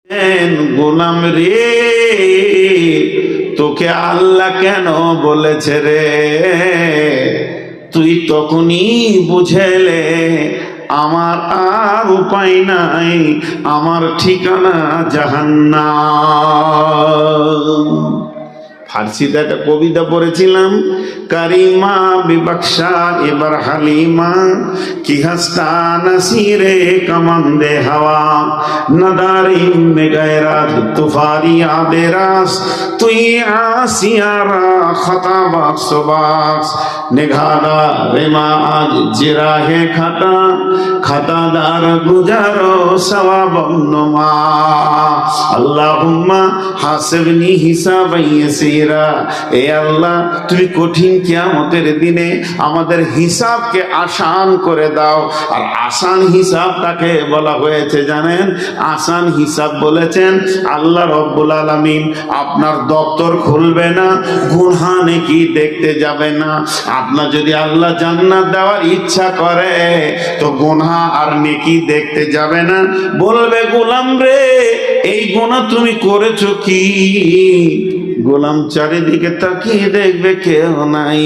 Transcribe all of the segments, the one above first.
গোলাম রে, তোকে আল্লাহ কেন বলেছে রে? তুই তখনই বুঝেলে আমার আর উপায় নাই, আমার ঠিকানা জাহান্নাম। ফার্সিতে একটা কবিতা পড়েছিলাম, কারিমা বিবক্সা এবার হালিমা কি হাস্তা নাসিরে কামান্দে হাওয়া নদারিম মে গায়রাত তুফারি আদেরাস তুই আসিয়ারা খতা বাক্স বাক্স নেঘাদা রেমা আজ জিরা হে খাতা খাতাদার গুজারো সওয়াবন্নমা আল্লাহুম্মা হাসিবনি হিসাবান ইয়াসিরা। এ আল্লাহ, তুমি কঠিন কিয়ামতের দিনে আমাদের হিসাবকে আসান করে দাও। আর আসান হিসাবটাকে বলা হয়েছে জানেন? আসান হিসাব বলেছেন আল্লাহ রব্বুল আলামিন আপনার দপ্তর খুলবে না, গুনাহ নেকি দেখতে যাবে না। আপনার যদি আল্লাহ জান্নাত দেওয়ার ইচ্ছা করে তো গুনাহ আর নেকি দেখতে যাবে না, বলবে গোলাম রে এই গুনাহ তুমি করেছো কি? গোলাম চারিদিকে তাকিয়ে দেখবে কেউ নাই,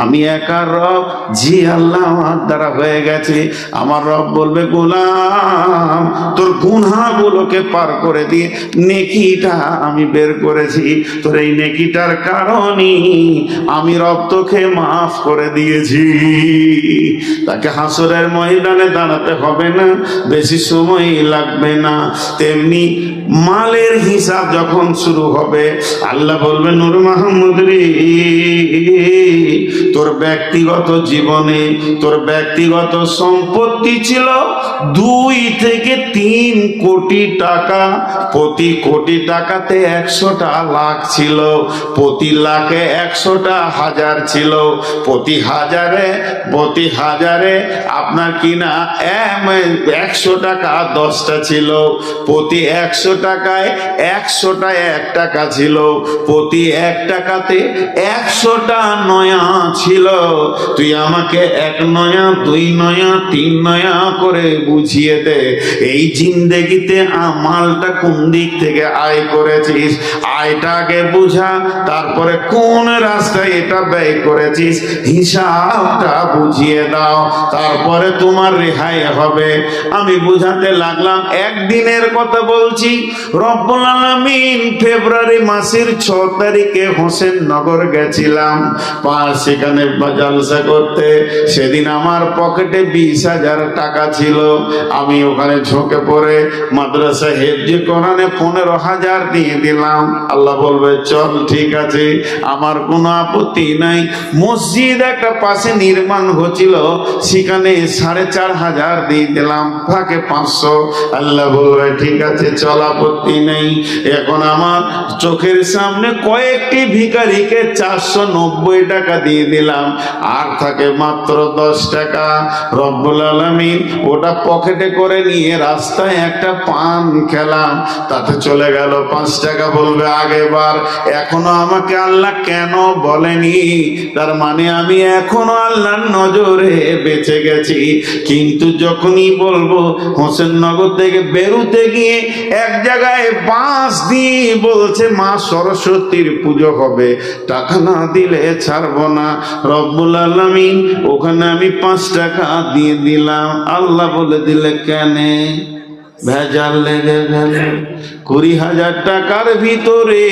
আমি একা রব, জি আল্লাহ আমার দ্বারা হয়ে গেছে। আমার রব বলবে গোলাম তোর গুনাহগুলোকে পার করে দিয়ে নেকিটা আমি বের করেছি, তোর এই নেকিটার কারণে আমি রব তোকে মাফ করে দিয়েছি। তাকে হাসরের ময়দানে দাঁড়াতে হবে না, বেশি সময় লাগবে না। তেমনি মালের হিসাব যখন শুরু হবে আল্লাহ বলবে নূর মাহমুদ রে, তোর ব্যক্তিগত জীবনে তোর ব্যক্তিগত সম্পত্তি ছিল 2 থেকে 3 কোটি টাকা। প্রতি কোটি টাকাতে 100টা লাখ ছিল, প্রতি লাখে 100টা হাজার ছিল, প্রতি হাজারে আপনার কিনা 100 টাকা 10টা ছিল, প্রতি 100 টাকায় 100টা 1 টাকা ছিল, প্রতি 1 টাকাতে 100টা নয়া ছিল। তুই আমাকে 1 নয়া 2 নয়া 3 নয়া করে বুঝিয়ে দে, এই জিন্দেগিতে মালটা কোন দিক থেকে আয় করেছিস, আয়টাকে বুঝা, তারপরে কোন রাস্তায় এটা ব্যয় করেছিস হিসাবটা বুঝিয়ে দাও, তারপরে তোমার রেহাই হবে। আমি বুঝাতে লাগলাম, একদিনের কথা বলছি। রব্বুল আলামিন ফেব্রুয়ারি মাসের 6 তারিখে হোসেননগর গেছিলাম সেখানে জালসা করতে। সেদিন আমার পকেটে 20,000 টাকা ছিল। আমি ওখানে ঝোঁকে পড়ে মাদ্রাসা হেফজে কোরআনে 15,000 দিয়ে দিলাম। আল্লাহ বলবে চল ঠিক আছে, আমার কোনো আপত্তি নাই। মসজিদ একটা পাশে নির্মাণ হচ্ছিল, সেখানে 4,500 দিয়ে দিলাম, ফাঁকে 500। আল্লাহ বলবে ঠিক আছে চল, আপত্তি নেই। এখন আমার চোখের সামনে কয়েকটি ভিখারিকে 490 টাকা দিয়ে দিলাম, আর থাকে মাত্র 10 টাকা। রব্বুল আলামিন ওটা পকেটে করে নিয়ে রাস্তায় একটা পান খেলাম, তাতে চলে গেল 5 টাকা। বলবে আগেবার, এখনো আমাকে আল্লাহ কেন বলেনি? তার মানে আমি এখনো আল্লাহর নজরে বেঁচে গেছি। কিন্তু যখনই বলবো হোসেননগর থেকে বেরুতে গিয়ে এক জায়গায় বাঁশ দিয়ে বলছে মা সরস্বতীর পুজো হবে, টাকা না দিলে ছাড়বো না। রব্বুল আলামিন ওখানে আমি 5 টাকা দিয়ে দিলাম। আল্লাহ বলে দিলে কেন? ভেজাল লেগে গেল। 20,000 টাকার ভিতরে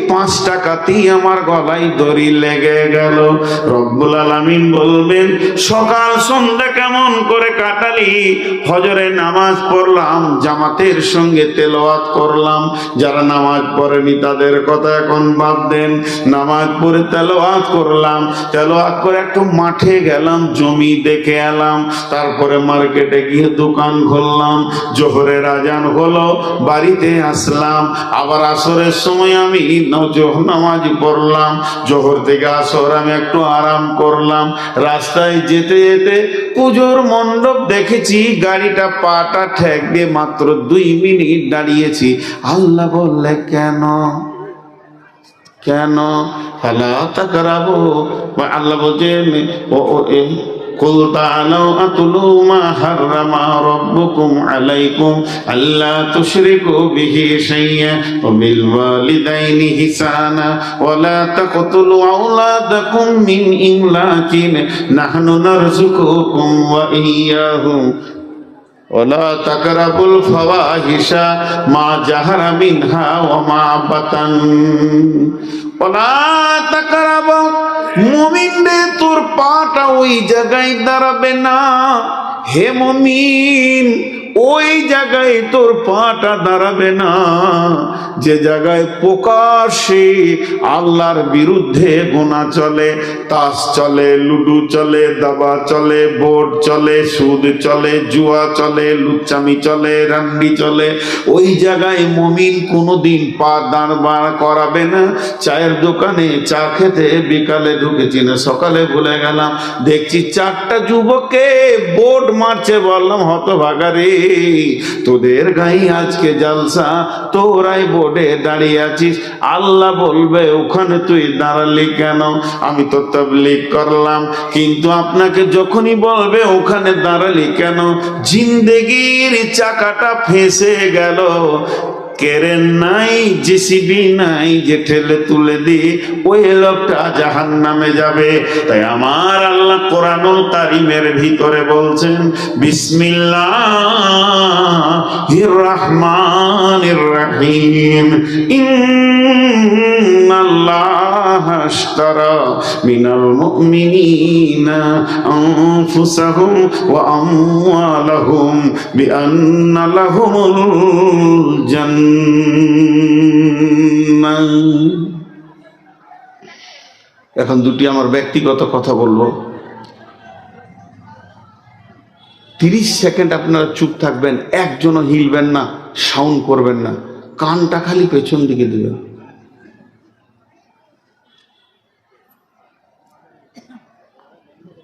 5 টাকাতেই আমার গলায় দড়ি লেগে গেল। রব্বুল আলামিন বলবেন সকাল সন্ধ্যা কেমন করে কাটালি? ফজরে নামাজ পড়লাম, জামাতের সঙ্গে তেলাওয়াত করলাম। যারা নামাজ পড়েনি তাদের কথা এখন বাদ দেন। নামাজ পড়ে তেলাওয়াত করলাম, তেলাওয়াত করে একটু মাঠে গেলাম, জমি দেখে এলাম। তারপরে মার্কেটে গিয়ে দোকান খুললাম। জোহরের আজান হলো, বাড়িতে আসলাম। আবার আসরের সময় আমি নামাজ পড়লাম। জোহর থেকে আসর আমি একটু আরাম করলাম। রাস্তায় যেতে যেতে পুজোর মণ্ডপ দেখেছি, গাড়িটা পাটা ঠেক দিয়ে মাত্র 2 মিনিট দাঁড়িয়েছি। আল্লাহ বললে কেন? ফালা তাকরাবু। আল্লাহ বলছেন কুল তাআলাউ আতুলু মা হাররামা রাব্বুকুম আলাইকুম আল্লা তুশরিকু বিহি শাইয়্যান ওয়া বিল ওয়ালিদাইনি ইহসানা ওয়া লা তাকতুলু আওলাদাকুম মিন ইমলাকিন নাহনু নারযুকুকুম ওয়া ইয়্যাহুম ওয়ালা তাকরাবুল ফাওয়াহিশা মা জাহারা মিনহা ওয়া মা বাতান। ওয়ালা তাকরাবু, মুমিন রে তোর পাটা ওই জায়গায় দাঁড়াবে না। হে মুমিন, ওই জায়গায় তোর পাটা দাঁড়াবে না যে জায়গায় প্রকাশ্যে আল্লাহর বিরুদ্ধে গুনাহ চলে, তাস চলে, লুডু চলে, দাবা চলে, বোর্ড চলে, সুদ চলে, জুয়া চলে, লুচ্চামি চলে, রান্ডি চলে। ওই জায়গায় মুমিন কোনোদিন পা দাঁড় করাবে না। চায়ের দোকানে চা খেতে বিকালে ঢুকেছি না, সকালে ভুলে গেলাম, দেখছি 4টা যুবককে বোর্ড মারছে। বললাম হতভাগা রে, তোদের গায়ে আজকে জালসা, তোরাই বোর্ডে দাঁড়িয়ে আছিস। আল্লাহ বলবে ওখানে তুই দাঁড়ালি কেন? আমি তো তাবলীগ করলাম, কিন্তু আপনাকে যখনই বলবে ওখানে দাঁড়ালি কেন, জিন্দেগির চাকাটা ফেঁসে গেল। কেরেন নাই, জেসিবি নাই যে ঠেলে তুলে দিয়ে ওই লোকটা জাহান্নামে যাবে। তাই আমার আল্লাহ কোরআনুল কারীমের ভিতরে বলছেন বিসমিল্লাহির রাহমানির রাহিম, ইন্নাল্লাহা আশতারা মিনাল মুমিনিনা আনফুসাহুম ওয়া আমওয়ালাহুম বিআন্না লাহুমুল জান্নাহ। এখন দুটি আমার ব্যক্তিগত কথা বলবো। 30 সেকেন্ড আপনারা চুপ থাকবেন, একজনও হিলবেন না, সাউন্ড করবেন না, কানটা খালি পেছন দিকে দিবেন।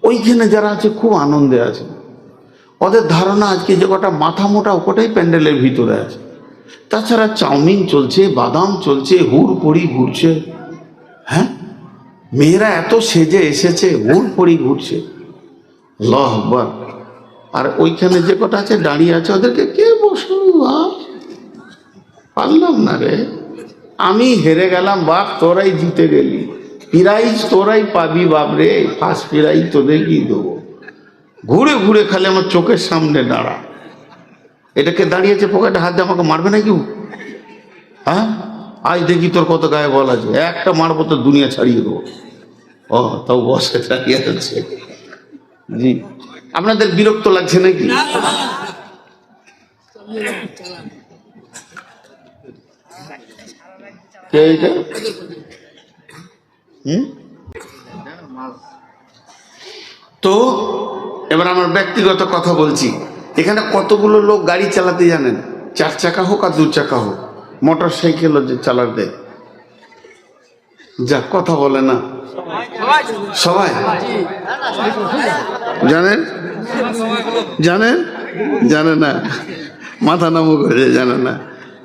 ওইখানে যারা আছে খুব আনন্দে আছে, ওদের ধারণা আজকে যে কটা মাথা মোটা ওটাই প্যান্ডেলের ভিতরে আছে। তাছাড়া চাউমিন চলছে, বাদাম চলছে, হুড়পড়ি ঘুরছে। হ্যাঁ, মেয়েরা এত সেজে এসেছে, হুড়পড়ি ঘুরছে। আল্লাহু আকবার। আর ওইখানে যে কটা আছে দাঁড়িয়ে আছে, ওদেরকে কে বসল? পারলাম না রে, আমি হেরে গেলাম বাপ, তোরাই জিতে গেলি, প্রাইজ তোরাই পাবি বাপরে, ফার্স্ট প্রাইজ তোদেরকেই দেবো। ঘুরে ঘুরে খালি আমার চোখের সামনে দাঁড়া। এটাকে দাঁড়িয়েছে পকেটে হাত দিয়ে আমাকে মারবে না কেউ? হ্যাঁ, আজ দেখি তোর কত গায়ে বল আছে, একটা মারবো তো দুনিয়া ছাড়িয়ে দেবো। ও তাও বসে দাঁড়িয়ে আছে। জি, আপনাদের বিরক্ত লাগছে নাকি? তো এবার আমার ব্যক্তিগত কথা বলছি। এখানে কতগুলো লোক গাড়ি চালাতে জানেন? 4 চাকা হোক আর 2 চাকা হোক, মোটর সাইকেলও যে চালাতে, যা কথা বলে না সবাই জানেন? জানেন? জানে না, মাথা নামু করেছে, জানে না,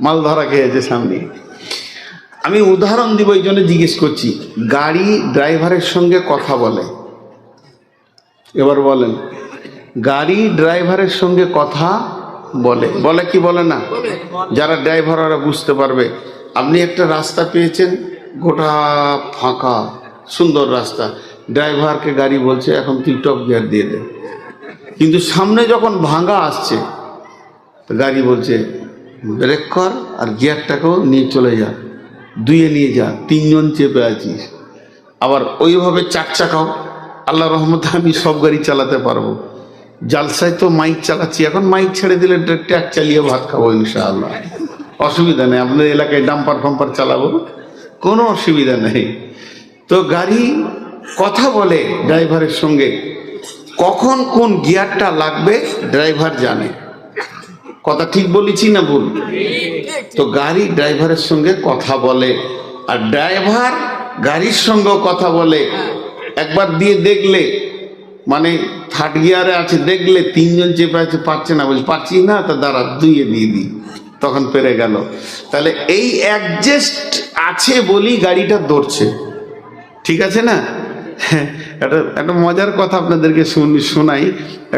মাল ধরা খেয়েছে সামনে। আমি উদাহরণ দিব, এই জন্য জিজ্ঞেস করছি। গাড়ি ড্রাইভারের সঙ্গে কথা বলে, এবার বলেন, গাড়ি ড্রাইভারের সঙ্গে কথা বলে, বলে কি বলে না? যারা ড্রাইভার ওরা বুঝতে পারবে। আপনি একটা রাস্তা পেয়েছেন, গোটা ফাঁকা সুন্দর রাস্তা, ড্রাইভারকে গাড়ি বলছে এখন তুই টপ গিয়ার দিয়ে দে, কিন্তু সামনে যখন ভাঙা আসছে তো গাড়ি বলছে ব্রেক কর আর গিয়ারটাকেও নিয়ে চলে যা, 2-এ নিয়ে যা, 3 জন চেপে আছিস। আবার ওইভাবে 4 চাকাও, আল্লাহ রহমতে আমি সব গাড়ি চালাতে পারবো। জালসায় তো মাইক চালাচ্ছি, এখন মাইক ছেড়ে দিলে ট্র্যাক চালিয়ে ভাত খাবো ইনশাআল্লাহ, অসুবিধা নেই। আপনাদের এলাকায় ডাম্পার ফাম্পার চালাবো, কোনো অসুবিধা নেই। তো গাড়ি কথা বলে ড্রাইভারের সঙ্গে, কখন কোন গিয়ারটা লাগবে ড্রাইভার জানে। কথা ঠিক বলেছি না ভুল? তো গাড়ি ড্রাইভারের সঙ্গে কথা বলে, আর ড্রাইভার গাড়ির সঙ্গেও কথা বলে। একবার দিয়ে দেখলে, মানে 3rd গিয়ারে আছে, দেখলে 3 জন চেপে আছে, পারছে না, বলছে পারছি না, তা দাঁড়া 2-এ দিয়ে দিই, তখন পেরে গেল। তাহলে এই অ্যাডজাস্ট আছে বলি গাড়িটা দৌড়ছে, ঠিক আছে না? একটা একটা মজার কথা আপনাদেরকে শোনাই,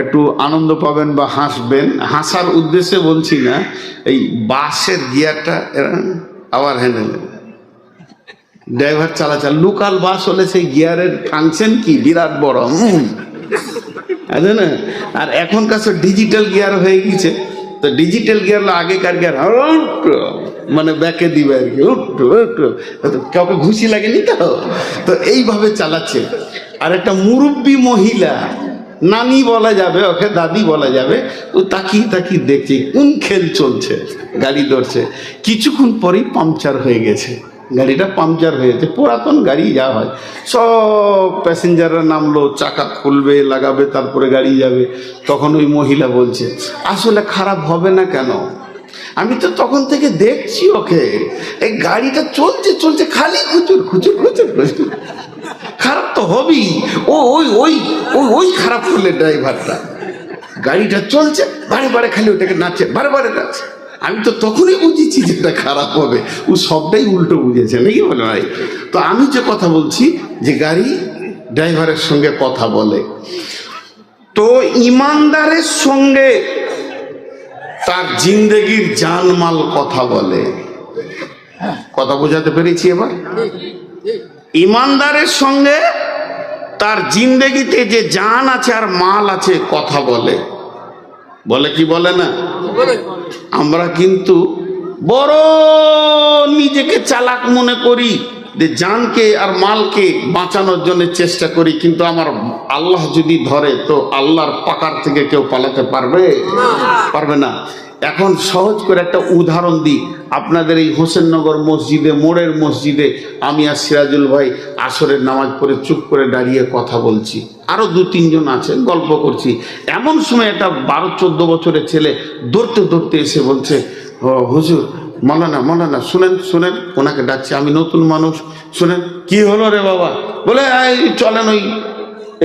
একটু আনন্দ পাবেন বা হাসবেন। হাসার উদ্দেশ্যে বলছি না। এই বাসের গিয়ারটা আবার হ্যান্ডেল ড্রাইভার চালাচাল, লোকাল বাস হলে সেই গিয়ারের ফাংশন কি বিরাট বড়, আছে না? আর এখনকার সব ডিজিটাল গিয়ার হয়ে গেছে। তো ডিজিটাল গিয়ার আগেকার গিয়ার মানে ব্যাকে দিবে আর কি, কাউকে ঘুষি লাগেনি তো। তো এইভাবে চালাচ্ছে। আর একটা মুরব্বী মহিলা, নানি বলা যাবে, ওকে দাদি বলা যাবে, ও তাকিয়ে তাকিয়ে দেখছে কোন খেল চলছে, গাড়ি ধরছে। কিছুক্ষণ পরেই পাংচার হয়ে গেছে, গাড়িটা পাংচার হয়েছে। পুরাতন গাড়ি যা হয়, সব প্যাসেঞ্জাররা নামলো, চাকা খুলবে, লাগাবে, তারপরে গাড়ি যাবে। তখন ওই মহিলা বলছে, আসলে খারাপ হবে না কেন? আমি তো তখন থেকে দেখছি ওকে, এই গাড়িটা চলছে চলছে খালি খুচুর খুচুর খুচুর খুচুর, খারাপ তো হবেই। ও ওই ওই ওই ওই খারাপ করলে ড্রাইভারটা, গাড়িটা চলছে বারে বারে খালি ওটাকে নাচছে, বারে বারে নাচছে। আমি তো তখনই বুঝেছি যে এটা খারাপ হবে। ও সবটাই উল্টো বুঝেছে নাকি বলে ভাই? তো আমি যে কথা বলছি যে গাড়ি ড্রাইভারের সঙ্গে কথা বলে, তো ইমানদারের সঙ্গে তার জিন্দেগির জানমাল কথা বলে। কথা বোঝাতে পেরেছি এবার? ইমানদারের সঙ্গে তার জিন্দেগিতে যে জান আছে আর মাল আছে কথা বলে। বলে কি বলে না? আমরা কিন্তু বড় নিজেকে চালাক মনে করি যে জানকে আর মালকে বাঁচানোর জন্য চেষ্টা করি, কিন্তু আমার আল্লাহ যদি ধরে তো আল্লাহর পাকার থেকে কেউ পালাতে পারবে? পারবে না। এখন সহজ করে একটা উদাহরণ দিই। আপনাদের এই হোসেননগর মসজিদে, মোড়ের মসজিদে আমি আর সিরাজুল ভাই আসরের নামাজ পড়ে চুপ করে দাঁড়িয়ে কথা বলছি, আরো 2-3 জন আছে, গল্প করছি। এমন সময় একটা 12-14 বছরের ছেলে দৌড়তে দৌড়তে এসে বলছে, ও হুজুর, মৌলানা মৌলানা শুনেন শুনেন, ওনাকে ডাকছে, আমি নতুন মানুষ, শুনেন। কি হলো রে বাবা? বলে চলেন ওই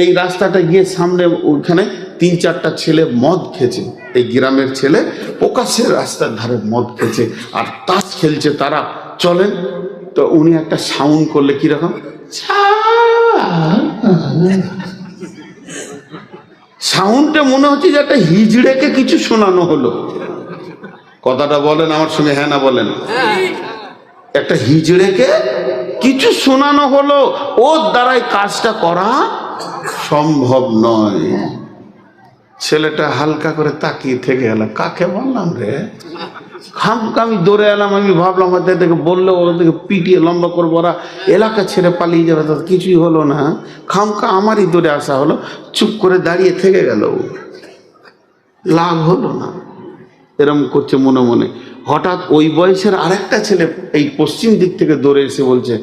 এই রাস্তাটা গিয়ে সামনে ওইখানে 3-4টা ছেলে মদ খেয়েছে, এই গ্রামের ছেলে প্রকাশ্যে রাস্তার ধারে মদ খেয়েছে আর তাস খেলছে তারা, চলেন। তো উনি একটা সাউন্ড করলে, কিরকম সাউন্ডটা মনে হচ্ছে যে একটা হিজড়েকে কিছু শোনানো হলো। কথাটা বলেন আমার সঙ্গে, হ্যাঁ না বলেন? একটা হিজড়েকে কিছু শোনানো হলো, ওর দ্বারাই কাজটা করা সম্ভব নয়। ছেলেটা হালকা করে তাকিয়ে থেকে গেল, কাকে বললাম রে? খামকা আমি দৌড়ে এলাম, আমি ভাবলাম হয়তো এটাকে বললে ওদেরকে পিটিয়ে লম্বা করবো, ওরা এলাকা ছেড়ে পালিয়ে যাবে, তার কিছুই হলো না। খামকা আমারই দৌড়ে আসা হলো, চুপ করে দাঁড়িয়ে থেকে গেল, লাভ হলো না। এরম করছে মনে মনে। হঠাৎ ওই বয়সের আরেকটা ছেলে এই পশ্চিম দিক থেকে দৌড়ে এসে বলছে,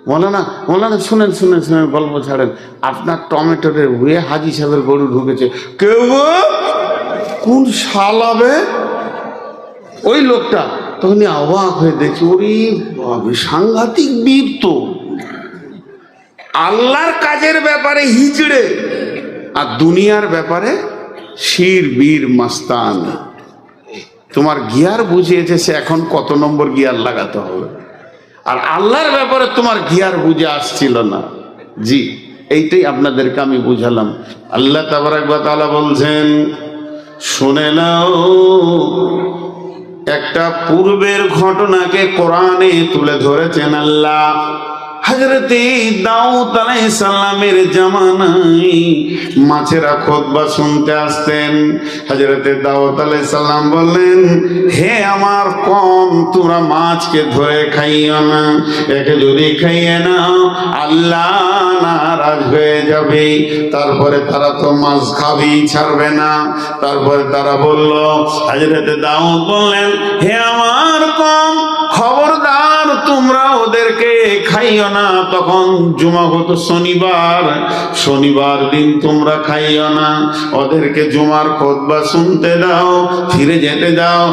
মৌলানা মৌলানা শুনেন শুনেন শুনেন, গল্প ছাড়েন, আপনার টমেটোর হুয়ে হাজি সাহেবের গরু ঢুকেছে। কেউ কোন শালাবে? ওই লোকটা। তখনই অবাক হয়ে দেখি, ওরে সাংঘাতিক বীর তো, আল্লাহর কাজের ব্যাপারে হিজড়ে আর দুনিয়ার ব্যাপারে শির বীর মাস্তান। তোমার গিয়ার বুঝিয়েছে সে এখন কত নম্বর গিয়ার লাগাতে হবে, আর আল্লাহর ব্যাপারে তোমার গিয়ার বুঝে আসছিল না। জি, এইটাই আপনাদেরকে আমি বুঝালাম। আল্লাহ তাবারাক ওয়া তাআলা বলছেন, শুনে নাও, একটা পূর্বের ঘটনাকে কোরআনে তুলে ধরেছেন আল্লাহ। হযরতে দাউদ আলাইহিস সালামের জামানায় মাছেরা খুতবা শুনতে আসতেন। হযরতে দাউদ আলাইহিস সালাম বললেন, হে আমার কওম, তোমরা মাছকে ধরে খাইও না, একে যদি খাইয়ে নাও আল্লাহ নারাজ হয়ে যাবে। তারপরে তারা তো মাছ খাবেই, ছাড়বে না। তারপরে তারা বলল, হযরতে দাউদ বললেন, হে আমার কওম, খবরদার তোমরা ওদেরকে খাইও না। তখন জুমা হতো শনিবার, শনিবার দিন তোমরা খাইও না, ওদেরকে জুমার খুতবা শুনতে দাও, ফিরে যেতে দাও।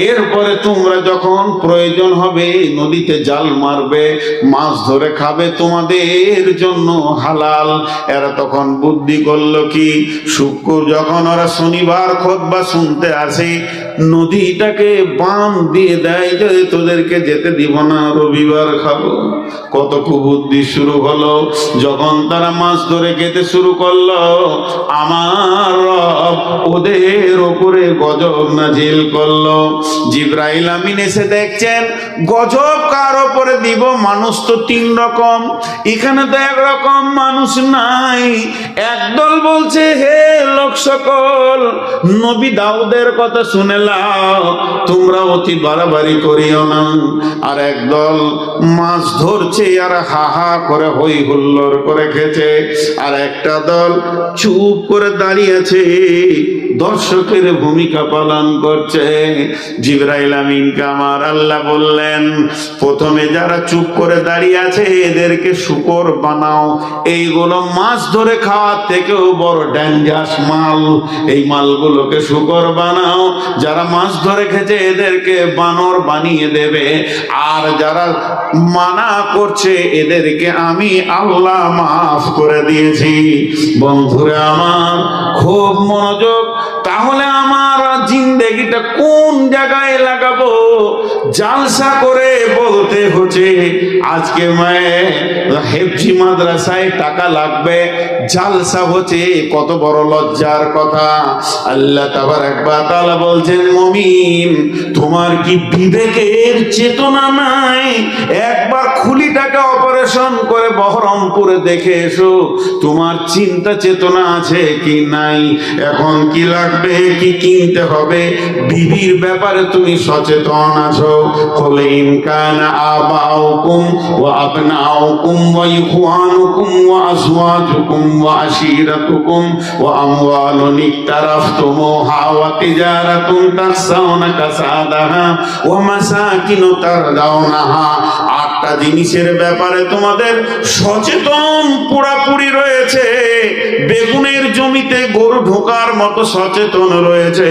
এরপরে তোমরা যখন প্রয়োজন হবে নদীতে জাল মারবে, মাছ ধরে খাবে, তোমাদের জন্য হালাল। এরা তখন বুদ্ধি করলো কি, শুক্র যখন ওরা শনিবার খুতবা শুনতে আসে, নদীটাকে বাম দিয়ে দেয় যে তোদেরকে যেতে দিব না, রবিবার খাবো। কত কুবুদ্ধি শুরু হলো। যখন তারা মাছ ধরে খেতে শুরু করলো, আমার রব ওদের ওপরে গজব নাজিল করলো। জিবরাইল আমিন এসে দেখছেন গজব কার ওপরে দিব? মানুষ তো তিন রকম, এখানে তো একরকম মানুষ নাই। একদল বলছে হে লোক সকল, নবী দাউদের কথা শুনে লাও, তোমরা অতি বাড়াবাড়ি করিও না। আর একদল মাছ ধরছে আর হা হা করে হই হুল্লোড় করে খেছে। আর একটা দল চুপ করে দাঁড়িয়ে আছে, দর্শকের ভূমিকা পালন করছে। জিবরাইল আমিনকে আমার আল্লাহ বললেন, প্রথমে যারা চুপ করে দাঁড়িয়ে আছে এদেরকে শুকর বানাও। এইগুলো মাছ ধরে খাওয়ার থেকেও বড় ডেঞ্জারাস মাল, এই মালগুলোকে শুকর বানাও। যারা মাছ ধরে খেছে এদেরকে বানর বানিয়ে দেবে। আর যারা মানা করছে এদেরকে আমি আল্লাহ মাফ করে দিয়েছি। বন্ধুরা আমার, খুব মনোযোগ। তাহলে আমার জিন্দেগিটা কোন জায়গায় লাগাবো? জালসা করে বলতে হচ্ছে আজকে হেফজি মাদ্রাসায় টাকা লাগবে, জালসা হচ্ছে, কত বড় লজ্জার কথা। আল্লাহ তাবারক ওয়া তাআলা বলছেন, মুমিন তোমার কি বিবেকের চেতনা নাই? একবার খুলিটাকে অপারেশন করে বহরমপুরে দেখে এসো, তোমার চিন্তা চেতনা আছে কি নাই? এখন কি লাগবে, কি কিনতে হবে, বিবির ব্যাপারে তুমি সচেতন আছো? বলে ইন কানা আবাউকুম ওয়া আবনাউকুম ওয়া ইখওয়ানুকুম ওয়া আজওয়াজুকুম ওয়া আশীরাতুকুম ওয়া আমওয়ালুন ইকতারাফতুমুহা ওয়া তিজারাতুন তাখশাউনা কাসাদাহা ওয়া মাসাকিনু তারদাউনাহা। আটটা জিনিসের ব্যাপারে তোমাদের সচেতন পুরাপুরি রয়েছে। বেগুনের জমিতে গরু ঢোকার মতো সচেতন রয়েছে,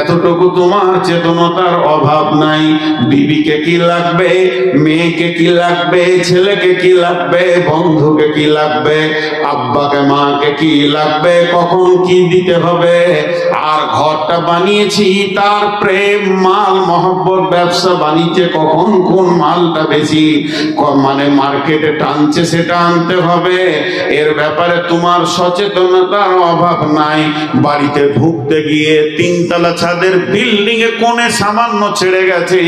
এতটুকু তোমার চেতনতার অভাব নাই। বিবিকে কি লাগবে, মেয়েকে কি লাগবে, ছেলেকে কি লাগবে, বন্ধুকে কি লাগবে, আব্বাকে মাকে কি লাগবে, কখন কি দিতে হবে। আর ঘরটা বানিয়েছি তার প্রেম, মাল মহব্বত, ব্যবসা বাণিজ্যে কখন কোন মালটা বেশি মানে মার্কেটে টানছে সেটা আনতে হবে। এর ব্যাপারে তোমার সচেতনতার অভাব নাই। বাড়িতে ঢুকতে গিয়ে তিনতলা ছাদের বিল্ডিং এ কোণে সামান্য ছেড়ে গেছে,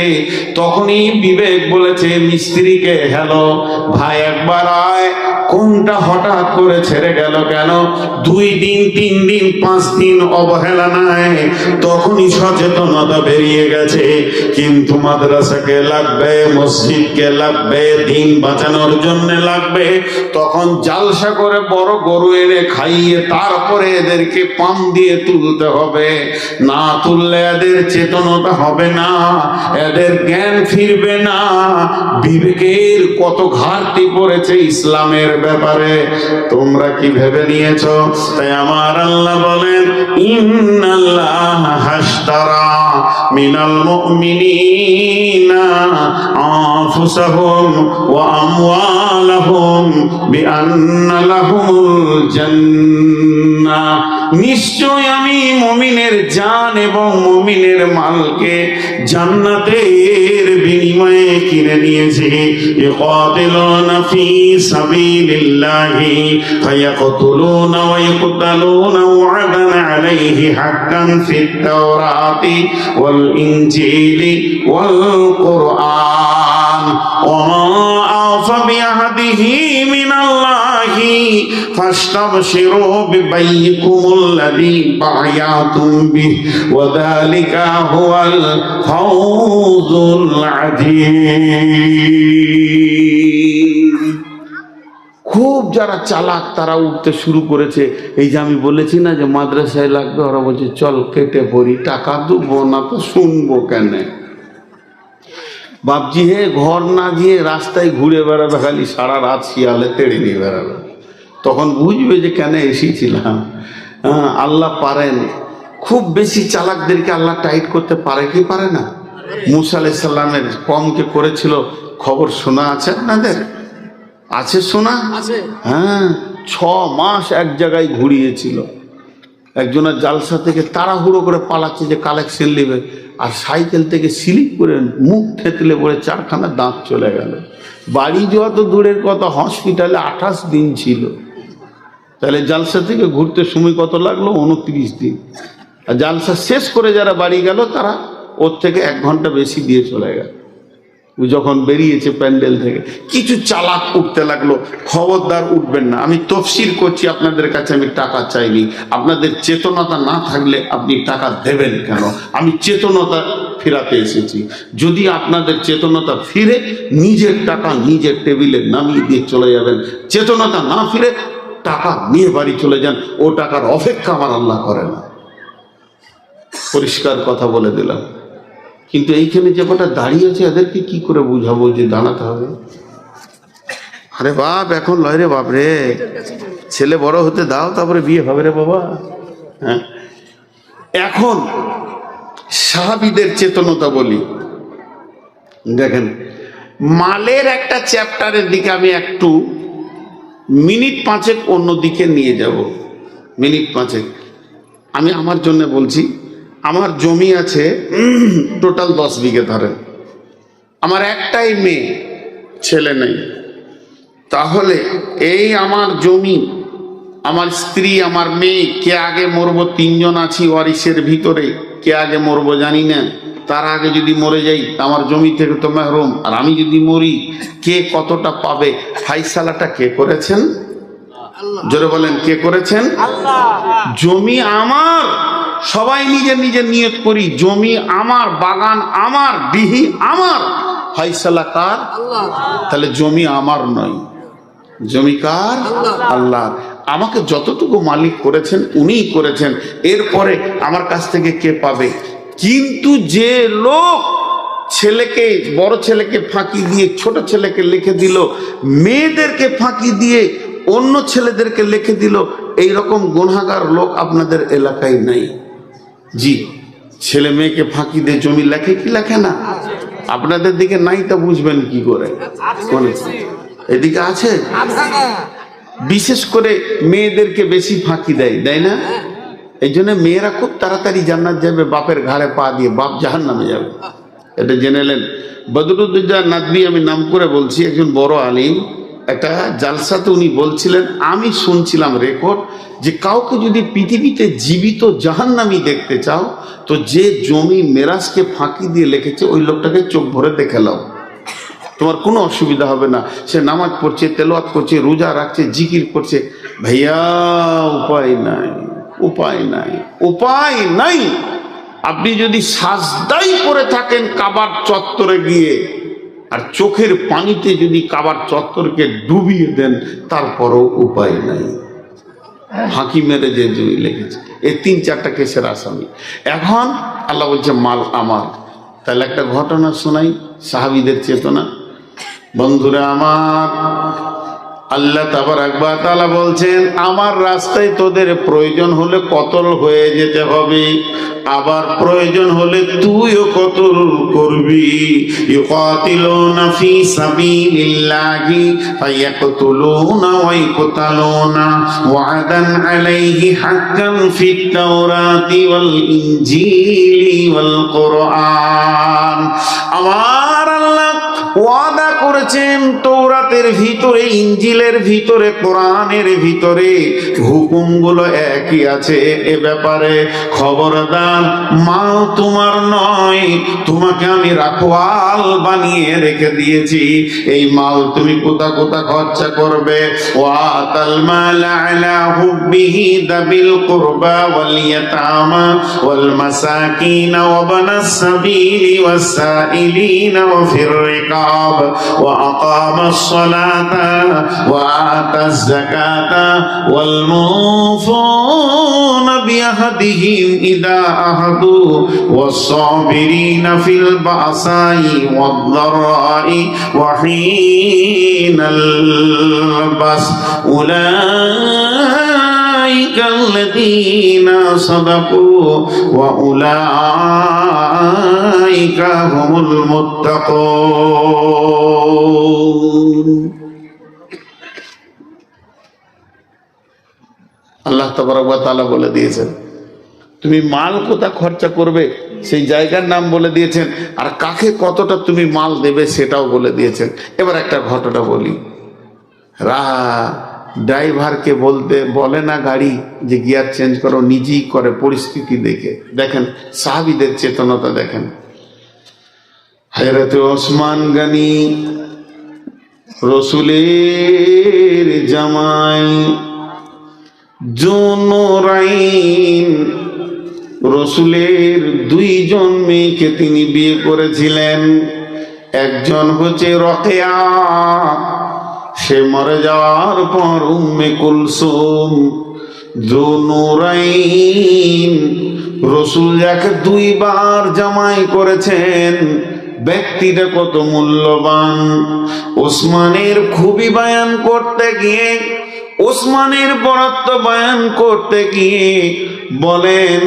তখনই বিবেক বলেছে মিস্ত্রিকে, হ্যালো ভাই একবার আয়, কোনটা হঠাৎ করে ছেড়ে গেল কেন? 2 দিন 3 দিন 5 দিন অবহেলা নাই, তখনই সচেতনতা বেরিয়ে গেছে। কিন্তু মাদ্রাসাকে লাগবে, মসজিদকে লাগবে, দিন বাঁচানোর জন্য লাগবে, তখন জালসা করে বড় গরু এনে খাইয়ে তারপরে এদেরকে পাম দিয়ে তুলতে হবে। না তুললে এদের চেতনতা হবে না, এদের জ্ঞান ফিরবে না। বিবেকের কত ঘাটতি পড়েছে ইসলামের ব্যাপারে, তোমরা কি ভেবে নিয়েছো? তাই আমার আল্লাহ বলেন, ইন্নাল্লাহা হাশতারা মিনাল মুমিনিনা আনফুসাহুম ওয়া আমওয়ালাহুম বিআন্না লাহুমুল জান্নাহ। নিশ্চয় আমি মুমিনের জান এবং মুমিনের মালকে জান্নাতের বিনিময়ে কিনে নিয়েছি। ইকাতিলুনা ফি সাবিলিল্লাহি ফায়াকতুলুনা ওয়া ইয়াকতালুনা ওয়া'দান আলাইহি হাক্কান ফিত তাওরাতি ওয়াল ইনজিলি ওয়াল কুরআন ওয়া মা আওফা বিআহদিহি মিনাল্লাহি ফাস্তাবশিরু বিবাইয়িকুমুল্লাযী বায়াতুম বিহি ওয়া যালিকা হুয়াল ফাওজুল আযীম। খুব যারা চালাক তারা উঠতে শুরু করেছে। এই যে আমি বলেছি না যে মাদ্রাসায় লাগবে, ওরা বলছে চল কেটে পড়ি, টাকা দেবো না তো শুনবো কেন? বাপজি হে, ঘর না দিয়ে রাস্তায় ঘুরে বেড়াবে, খালি সারা রাত শিয়ালে তেড়ে নিয়ে বেড়াবে, তখন বুঝবে যে কেন এসেছিলাম। আল্লাহ পারেন, খুব বেশি চালাকদেরকে আল্লাহ টাইট করতে পারে কি পারে না? মুসা আলাইহিস সালামের কমকে করেছিল, খবর শোনা আছে আপনাদের? আছে শোনা? হ্যাঁ, 6 মাস এক জায়গায় ঘুরিয়েছিল। একজনের জালসা থেকে তাড়াহুড়ো করে পালাচ্ছে যে কালেকশন নেবে, আর সাইকেল থেকে স্লিপ করে মুখ থেতলে পড়ে 4খানা দাঁত চলে গেল। বাড়ি যাওয়া তো দূরের কথা, হসপিটালে 28 দিন ছিল। তাহলে জালসা থেকে ঘুরতে সময় কত লাগলো? 29 দিন। আর জালসা শেষ করে যারা বাড়ি গেল তারা ওর থেকে 1 ঘন্টা বেশি দিয়ে চলে গেল। যখন বেরিয়েছে প্যান্ডেল থেকে কিছু চালাক উঠতে লাগলো, খবরদার উঠবেন না। আমি তফসির করছি আপনাদের কাছে, আমি টাকা চাইনি। আপনাদের চেতনতা না থাকলে আপনি টাকা দেবেন কেন? আমি চেতনতা ফেরাতে এসেছি। যদি আপনাদের চেতনতা ফিরে, নিজের টাকা নিজের টেবিলে নামিয়ে দিয়ে চলে যাবেন। চেতনতা না ফিরে টাকা নিয়ে বাড়ি চলে যান, ও টাকার অপেক্ষা আমার আল্লাহ করে না। পরিষ্কার কথা বলে দিলাম। কিন্তু এইখানে যে কটা দাঁড়িয়ে আছে এদেরকে কি করে বুঝাবো যে দাঁড়াতে হবে? আরে বাপ, এখন লয় রে বাপ রে, ছেলে বড় হতে দাও, তারপরে বিয়ে হবে রে বাবা। হ্যাঁ, এখন সাহাবীদের চেতনতা বলি। দেখেন, মালের একটা চ্যাপ্টারের দিকে আমি একটু মিনিট 5 অন্যদিকে নিয়ে যাব। মিনিট 5 আমি আমার জন্য বলছি। আমার জমি আছে টোটাল 10 বিঘে ধরেন। আমার একটাই মেয়ে, ছেলে নেই। তাহলে এই আমার জমি, আমার স্ত্রী, আমার মেয়ে, কে আগে মরবো? 3 জন আছি ওয়ারিসের ভিতরে, কে আগে মরবো জানি না। তার আগে যদি মরে যাই আমার জমি থেকে তো মাহরুম। আর আমি যদি মরি, কে কতটা পাবে? ফাইসালাটা কে করেছেন? জোরে বলেন, কে করেছেন? জমি আমার। সবাই নিজের নিজের নিয়ত করি, জমি আমার, বাগান আমার, বিহি আমার, ফাইসালা কার? তাহলে জমি আমার নয়, জমি কার? আল্লাহ। আমাকে যতটুকু মালিক করেছেন উনিই করেছেন, এরপরে আমার কাছ থেকে কে পাবে? কিন্তু যে লোক ছেলেকে, বড় ছেলেকে ফাঁকি দিয়ে ছোট ছেলেকে লিখে দিল, মেয়েদেরকে ফাঁকি দিয়ে অন্য ছেলেদেরকে লিখে দিল, এইরকম গুনাহগার লোক আপনাদের এলাকায় নাই? জি, ছেলে মেয়েকে ফাঁকি দিয়ে জমি লেখে কি লেখে না? আপনাদের দিকে নাই, তা বুঝবেন কি করে? এদিকে আছে। বিশেষ করে মেয়েদেরকে বেশি ফাঁকি দেয়, দেয় না? এই জন্য মেয়েরা খুব তাড়াতাড়ি জান্নাত যাবে, বাপের ঘাড়ে পা দিয়ে, বাপ জাহান্নামে যাবে। এটা জেনে নেন। বদরুদ্দোজা নাদবি, আমি নাম করে বলছি, একজন বড় আলিম, একটা জালসাতে উনি বলছিলেন, আমি শুনছিলাম রেকর্ড, যে কাউকে যদি পৃথিবীতে জীবিত জাহান্নামী দেখতে চাও, তো যে জমি মেরাজকে ফাঁকি দিয়ে লিখেছে ওই লোকটাকে চোখ ভরে দেখে নাও, তোমার কোনো অসুবিধা হবে না। সে নামাজ পড়ছে, তেলাওয়াত করছে, রোজা রাখছে, জিকির করছে। ভাইয়া, উপায় নাই, উপায় নাই, উপায় নাই। আপনি যদি সাজদাই করে থাকেন কাবার চত্বরে গিয়ে, আর চোখের পানিতে যদি কাবার চত্বরকে ডুবিয়ে দেন, তারপরও উপায় নাই। ফাঁকি মেরে যে জমি লেগেছে, এই 3-4টা কেসের আসামি। এখন আল্লাহ বলছে মাল আমার। তাহলে একটা ঘটনা শোনাই, সাহাবীদের চেতনা। বন্ধুরা আমার, আল্লাহ তাবারক ওয়া তাআলা বলছেন, আমার রাস্তায় তোদের প্রয়োজন হলে কতল হয়ে যেতে হবে, আবার প্রয়োজন হলে তুইও কতল করবি। ইউকাতিলুনা ফি সাবিলিল্লাহি ফায়াকতুলুনা ওয়া ইয়াকতালুনা ওয়া'দান আলাইহি হাক্কান ফিত তাওরাতি ওয়াল ইনজিলি ওয়াল কুরআন। আমার আল্লাহ ওয়াদা করেছেন তৌরাতের ভিতরে, ইনজিলের ভিতরে, কোরআনের ভিতরে হুকুমগুলো একই আছে। এ ব্যাপারে খবরদার, মাল তোমার নয়, তোমাকে আমি রাখওয়াল বানিয়ে রেখে দিয়েছি। এই মাল তুমি কোথা কোথা খরচা করবে। ওয়াতাল মাল আলা হুব্বিহি দাবিল কুরবা ওয়াল ইয়াতামা ওয়াল মাসাকিন ওয়া বানাস সাবিলি ওয়াস সাইলিনা ওয়া ফির রিকাব وأقام الصلاة وآتى الزكاة والموفون بعهدهم إذا عاهدوا والصابرين في البأساء والضراء وحين البأس أولئك الذين صدقوا وأولئك هم المتقون। আল্লাহ তাবারক ওয়া তাআলা বলে দিয়েছেন, তুমি মাল কোথা খরচা করবে সেই জায়গার নাম বলে দিয়েছেন, আর কাকে কতটা তুমি মাল দেবে সেটাও বলে দিয়েছেন। এবার একটা ঘটনা বলি। ড্রাইভারকে বলে না গাড়ি যে গিয়ার চেঞ্জ করো, নিজেই করে পরিস্থিতি দেখে। দেখেন সাহাবীদের চেতনতা দেখেন। হযরত ওসমান গনি রসুলের জামাই, জুনুরাইন রসুলের দুইজন মেয়েকে তিনি বিয়ে করেছিলেন। একজন হচ্ছে রকেয়া, সে মরে যাওয়ার পর উম্মে কুলসুম। জুনুরাইন রসুল যাকে দুইবার জামাই করেছেন, ব্যক্তিটা কত মূল্যবান। ওসমানের খুবই বয়ান করতে গিয়ে, ওসমানের বরত্ব বয়ান করতে গিয়ে বলেন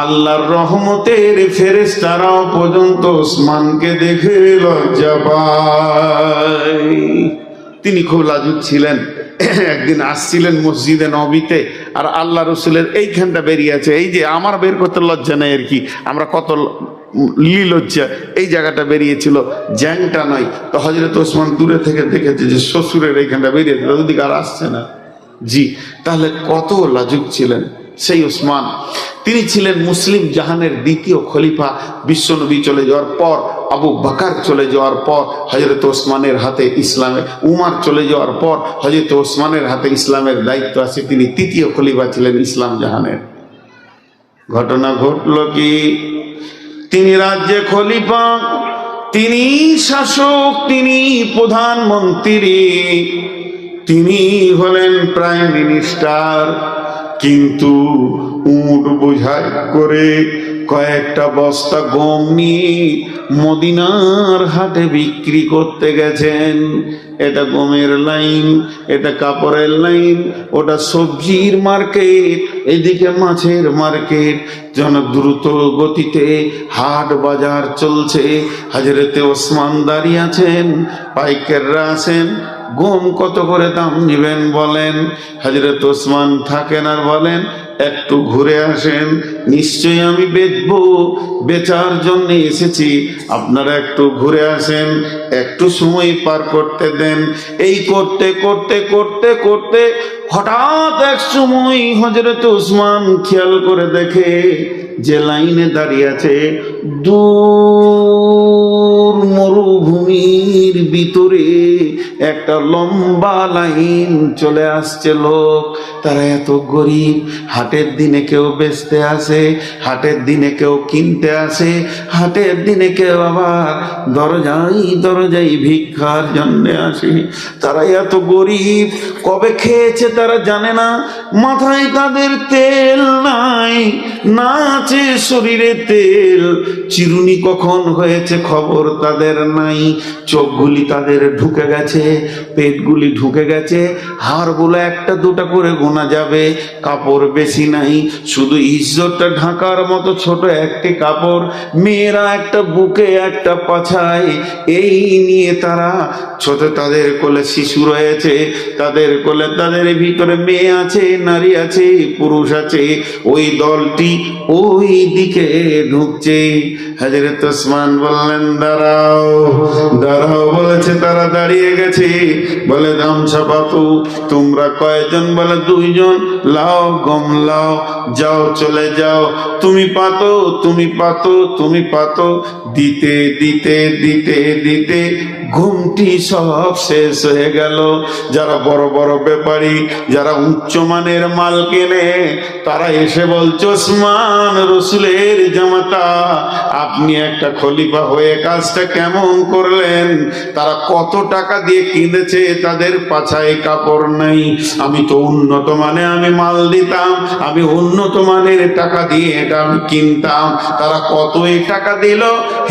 আল্লাহর রহমতের ফেরেশতারাও পর্যন্ত ওসমানকে দেখে লজ্জা পায়। তিনি খুব লাজুক ছিলেন। একদিন আসছিলেন মসজিদে নবীতে, আর আল্লাহ রসুলের এইখানটা বেরিয়ে আছে, এই যে আমার বের করতে লজ্জা নেই আর কি, আমরা কত লজ্জা, এই জায়গাটা বেরিয়েছিল, জ্যাংটা নয়। তো হযরত ওসমান দূরে থেকে দেখেছে যে শ্বশুরের এইখানটা বেরিয়েছিল, ওদিকে আর আসছে না। জি, তাহলে কত লাজুক ছিলেন সেই ওসমান। তিনি ছিলেন মুসলিম জাহানের দ্বিতীয় খলিফা। বিশ্বনবী চলে যাওয়ার পর, আবু বকর চলে যাওয়ার পর হযরত ওসমানের হাতে ইসলামে, উমর চলে যাওয়ার পর হযরত ওসমানের হাতে ইসলামের দায়িত্ব আছে। তিনি তৃতীয় খলিফা ছিলেন ইসলাম জাহানের। ঘটনা ঘটল কি, তিনি রাজ্যে খলিফা, তিনি শাসক, তিনি প্রধানমন্ত্রী, তিনি হলেন প্রাইম মিনিস্টার। কিন্তু উট বোঝাই করে কয়েকটা বস্তা গম নিয়ে মদিনার হাটে বিক্রি করতে গেছেন। এটা গমের লাইন, এটা কাপড়ের লাইন, ওটা সবজির মার্কেট, এদিকে মাছের মার্কেট। যেন দ্রুত গতিতে হাট বাজার চলছে। হযরতে ওসমান দাঁড়িয়ে আছেন, পাইকাররা আছেন, গম কত করে দাম নেবেন বলেন। হযরত ওসমান থাকেন আর বলেন একটু ঘুরে আসেন, নিশ্চয়ই আমি বেচবো, বেচার জন্য এসেছি, আপনারা একটু ঘুরে আসেন, একটু সময় পার করতে দেন। এই করতে করতে করতে করতে হঠাৎ এক সময় হযরত ওসমান খেয়াল করে দেখে যে লাইনে দাঁড়িয়ে আছে, দূর মরুভূমির ভিতরে একটা লম্বা লাইন চলে আসছে লোক। তারা এত গরিব, হাটের দিনে কেউ বেচতে আসে, হাটের দিনে কেউ কিনতে আসে, হাটের দিনে কেউ আবার দরজাই দরজাই ভিক্ষার জন্য আসে। তারা এত গরিব, কবে খেয়েছে তারা জানে না, মাথায় তাদের তেল নাই, না আছে শরীরে তেল, চিরুনি কখন হয়েছে খবর তাদের নাই, চোখগুলি তাদের ঢুকে গেছে, পেটগুলি ঢুকে গেছে, হাড়গুলো একটা দুটা করে গোনা যাবে, কাপড় বেশি নাই, শুধু ইজ্জতটা ঢাকার মতো ছোট একটি কাপড়, মেয়েরা একটা বুকে একটা পাছায়, এই নিয়ে তারা ছোট, তাদের কোলে শিশু রয়েছে, তাদের কোলে তাদের ভিতরে মেয়ে আছে, নারী আছে, পুরুষ আছে, ওই দলটি ওই দিকে ঢুকছে। হযরত ওসমান বললেন দাঁড়াও দাঁড়াও, বলেছে তারা দাঁড়িয়ে গেছে। বলে গামছা পাতো, তোমরা কয়জন? বলে দুইজন। লাও গম লাও, যাও চলে যাও, তুমি পাতো তুমি পাতো তুমি পাতো। দিতে দিতে দিতে দিতে ঘুমটি সব শেষ হয়ে গেল। যারা বড় বড় ব্যাপারী, যারা উচ্চমানের মাল কেনে, তারা এসে বলছে ওসমান রসুলের জামাতা, আপনি একটা খলিফা হয়ে কাজটা কেমন করলেন? তারা কত টাকা দিয়ে কিনেছে, তাদের পাছায় কাপড় নাই। আমি তো উন্নত মানে আমি মাল দিতাম, আমি উন্নত মানের টাকা দিয়ে এটা আমি কিনতাম। তারা কত এই টাকা দিল,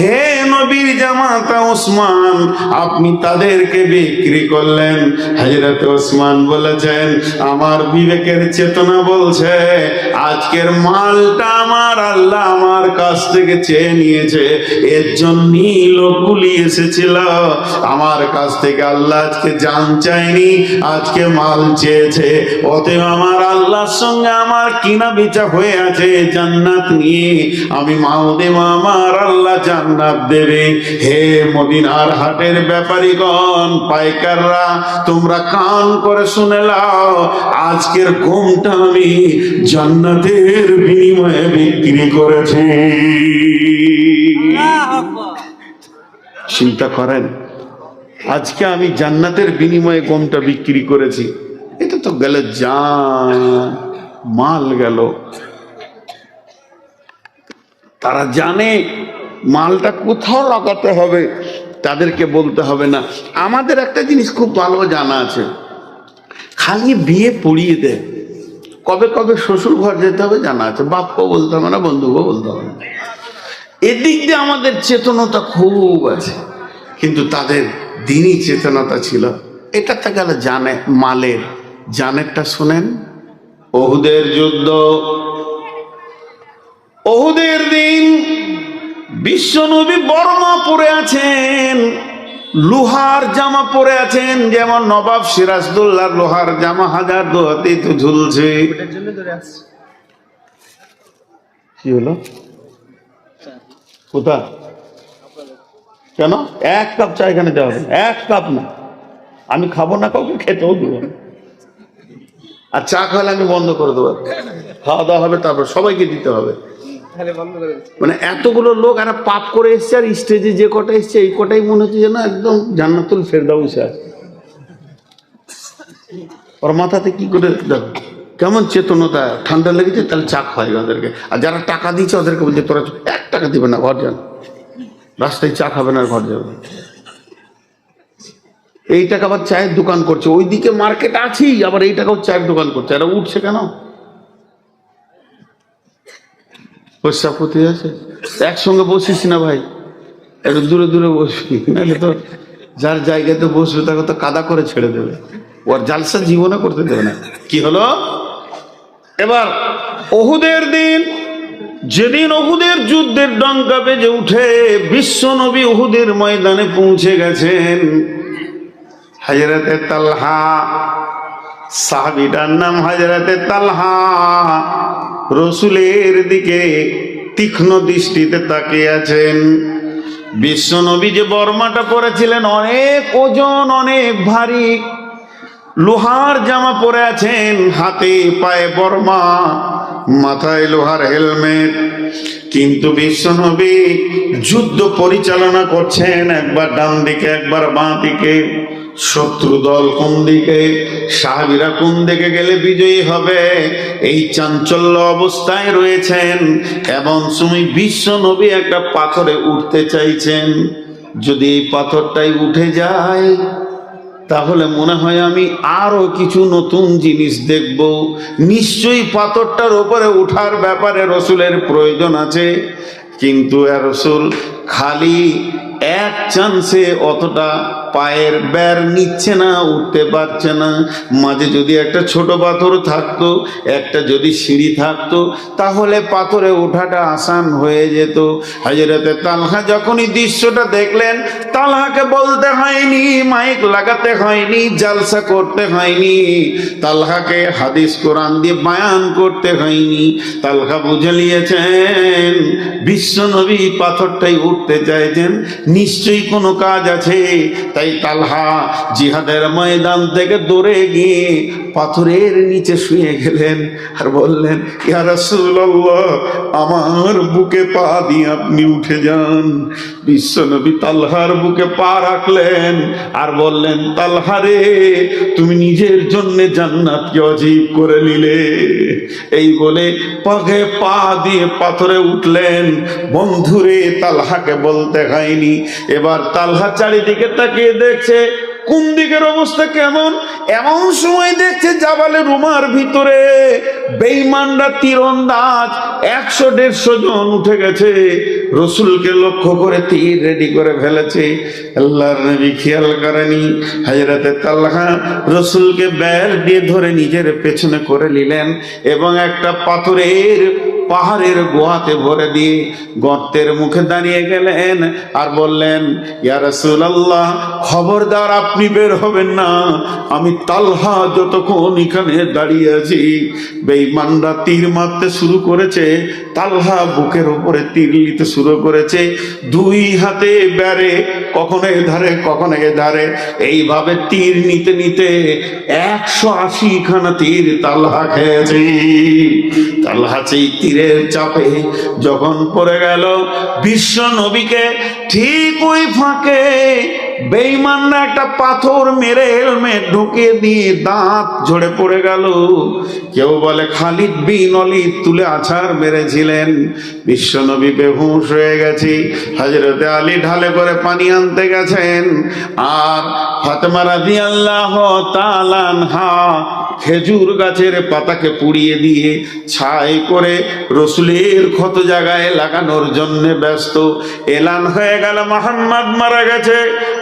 হে নবীর জামাতা ওসমান, আপনি তাদেরকে বিক্রি করলেন। হযরত ওসমান বলেছেন, আমার বিবেকের চেতনা বলছে আজকের মালটা আমার আল্লাহ আমার কাছ থেকে চেয়ে নিয়েছে, এর জন্যই লোকগুলি এসেছিল। আমার কাছ থেকে আল্লাহ আজকে জান চাইনি, আজকে মাল চেয়েছে। অতএব আমার আল্লাহর সঙ্গে আমার কিনা বেচা হয়ে আছে জান্নাত নিয়ে। আমি মাল দেব, আমার আল্লাহ জান্নাত দেবে। হে মদিনার হাটের ব্যাপারীগণ, পাইকাররা, তোমরা কান করে শুনে নাও, আজকের গমটা আমি জান্নাতের বিনিময়ে বিক্রি করেছি। চিন্তা করেন, আজকে আমি জান্নাতের বিনিময়ে গমটা বিক্রি করেছি। এটা তো গেল জান মাল গেল। তারা জানে মালটা কোথাও লাগাতে হবে, তাদেরকে বলতে হবে না। আমাদের একটা জিনিস খুব ভালো জানা আছে, খালি বিয়ে পড়িয়ে দেয়, কবে কবে শ্বশুর ঘর যেতে হবে জানা আছে, বাপকেও বলতে হবে না, বন্ধুকেও বলতে হবে না। এদিক দিয়ে আমাদের চেতনতা খুব আছে, কিন্তু তাদের দিনই চেতনতা ছিল। এটা তো গেল জানে মালের। জানেরটা শুনেন, ওহুদের যুদ্ধ, ওহুদের দিন বিশ্বনবী বর্মা পরে আছেন, লোহার জামা পরে আছেন, যেমন নবাব সিরাজদৌল্লার লোহার জামা হাজার দোয়াতেই তো ঝুলছে। কি হলো? কোথা? কেন? এক কাপ চা এখানে দেওয়া হবে, এক কাপ না। আমি খাবো না, কাউকে খেতেও দেবো না। আর চা খাওয়ালে আমি বন্ধ করে দেবো। খাওয়া দাওয়া হবে, তারপর সবাইকে দিতে হবে। মানে এতগুলো লোক একটা পাপ করে এসছে, আর স্টেজে যে কটা এসছে এই কটাই মনে হচ্ছে যেন একদম জান্নাতুল ফেরদাউসে আছে। ওর মাথাতে কি করে দেখো কেমন চেতনতা, ঠান্ডা লেগেছে তাহলে চা খাওয়াই ওদেরকে। আর যারা টাকা দিচ্ছে ওদেরকে বলছে তোরা 1 টাকা দিবে না, ঘর যান, রাস্তায় চা খাবে না, ঘর যাবে। এই টাকা আবার চায়ের দোকান করছে, ওইদিকে মার্কেট আছেই, আবার এই টাকাও চায়ের দোকান করছে। এরা উঠছে কেন? প্রস্তাব করতে আছে, একসঙ্গে বসিস না ভাই, একটু দূরে দূরে বসবি, নাহলে তো যার জায়গাতে বসবে তাকে তো কাদা করে ছেড়ে দেবে, ওর জালসা জীবনে করতে দেবে না। কি হলো এবার? ওহুদের দিন, যেদিন ওহুদের যুদ্ধের ডঙ্কা বেজে উঠে, বিশ্ব নবী ওহুদের ময়দানে পৌঁছে গেছেন। হযরতে তালহা, সাহাবীটার নাম হযরতে তালহা, রসুলের দিকে তীক্ষ্ণ দৃষ্টিতে তাকিয়ে আছেন। বিশ্ব নবী যে বর্মাটা পরেছিলেন অনেক ওজন, অনেক ভারী, লোহার জামা পরে আছেন, হাতে পায়ে বর্মা, মাথায় লোহার হেলমেট। কিন্তু বিশ্বনবী যুদ্ধ পরিচালনা করছেন, একবার ডান দিকে একবার বাঁ দিকে। শত্রু দল কোন দিকে, সাহাবীরা কোন দিকে গেলে বিজয়ী হবে, এই চাঞ্চল্য অবস্থায় রয়েছেন। এমন সময় বিশ্বনবী একটা পাথরে উঠতে চাইছেন। যদি এই পাথরটাই উঠে যায় তাহলে মনে হয় আমি আরো কিছু নতুন জিনিস দেখব। নিশ্চয়ই পাথরটার উপরে উঠার ব্যাপারে রসুলের প্রয়োজন আছে, কিন্তু রসুল খালি এক চান্সে অতটা পায়ের বের নিচ্ছে না, উঠতে পারছে না। মাঝে যদি একটা ছোট পাথর থাকতো, একটা যদি সিঁড়ি থাকতো, তাহলে পাথরে ওঠাটা আসান হয়ে যেত। হযরতে তালহা যখনই দৃশ্যটা দেখলেন, তালহাকে বলতে হয়নি, মাইক লাগাতে হয়নি, জালসা করতে হয়নি, তালহাকে হাদিস কোরআন দিয়ে বয়ান করতে হয়নি। তালহা বুঝে নিয়েছেন বিশ্বনবী পাথরটাই উঠতে চাইছেন, নিশ্চয়ই কোনো কাজ আছে। তাই তালহা জিহাদের ময়দান থেকে দৌড়ে গিয়ে পাথরের নিচে শুয়ে গেলেন আর বললেন, ইয়া রাসূলুল্লাহ, আমার বুকে পা দিয়ে আপনি উঠে যান। বিশ্বনবী তালহার বুকে পা রাখলেন আর বললেন, তালহা রে, তুমি নিজের জন্য জান্নাতকে অজীব করে নিলে। এই বলে পায়ে পা দিয়ে পাথরে উঠলেন। বন্ধুরে, তালহাকে বলতে হয়নি। এবার তালহা চারিদিকে তাকিয়ে দেখছে কোন দিকের অবস্থা কেমন। এমন সময় দেখছে জাবালে রুমার ভিতরে বেঈমানরা তীরন্দাজ 100-150 জন উঠে গেছে, রসুলকে লক্ষ্য করে তীর রেডি করে ফেলেছে। আল্লাহর নবী খেয়াল করেনি। হযরতে তালহা রসুলকে বের দিয়ে ধরে নিজের পেছনে করে নিলেন এবং একটা পাথরের পাহাড়ের গোয়াতে ভরে দিয়ে গর্তের মুখে দাঁড়িয়ে গেলেন আর বললেন, ইয়া রাসূলুল্লাহ, খবরদার আপনি বের হবেন না, আমি তালহা যতক্ষণ এখানে দাঁড়িয়ে আছি। বেঈমানরা তীর মারতে শুরু করেছে, তালহা বুকের উপরে তীর নিতে শুরু করেছে, দুই হাতে বেড়ে কখনো এধারে কখনো এধারে, এইভাবে তীর নিতে নিতে 180 খানা তীর তালহা খেয়েছে। তালহা সেই তীরের চাপে যখন পড়ে গেল বিশ্ব নবীকে, ঠিক ওই ফাঁকে বেঈমানরা একটা পাথর মেরে হেলমেট ঢুকিয়ে দিয়ে দাঁত ঝরে পড়ে গেল। কেউ বলে খালিদ বিন ওয়ালিদ তুলে আছাড় মেরেছিলেন। বিশ্ব নবী বেহুশ হয়ে গেছে। হযরতে আলী ঢালে করে পানি আনতে গেছেন, আর ফাতেমা রাদিয়াল্লাহু তাআলা আনহা খেজুর গাছের পাতাকে পুড়িয়ে দিয়ে ছাই করে রসুলের ক্ষত জায়গায় লাগানোর জন্য ব্যস্ত। এলান হয়ে গেল মুহাম্মদ মারা গেছে।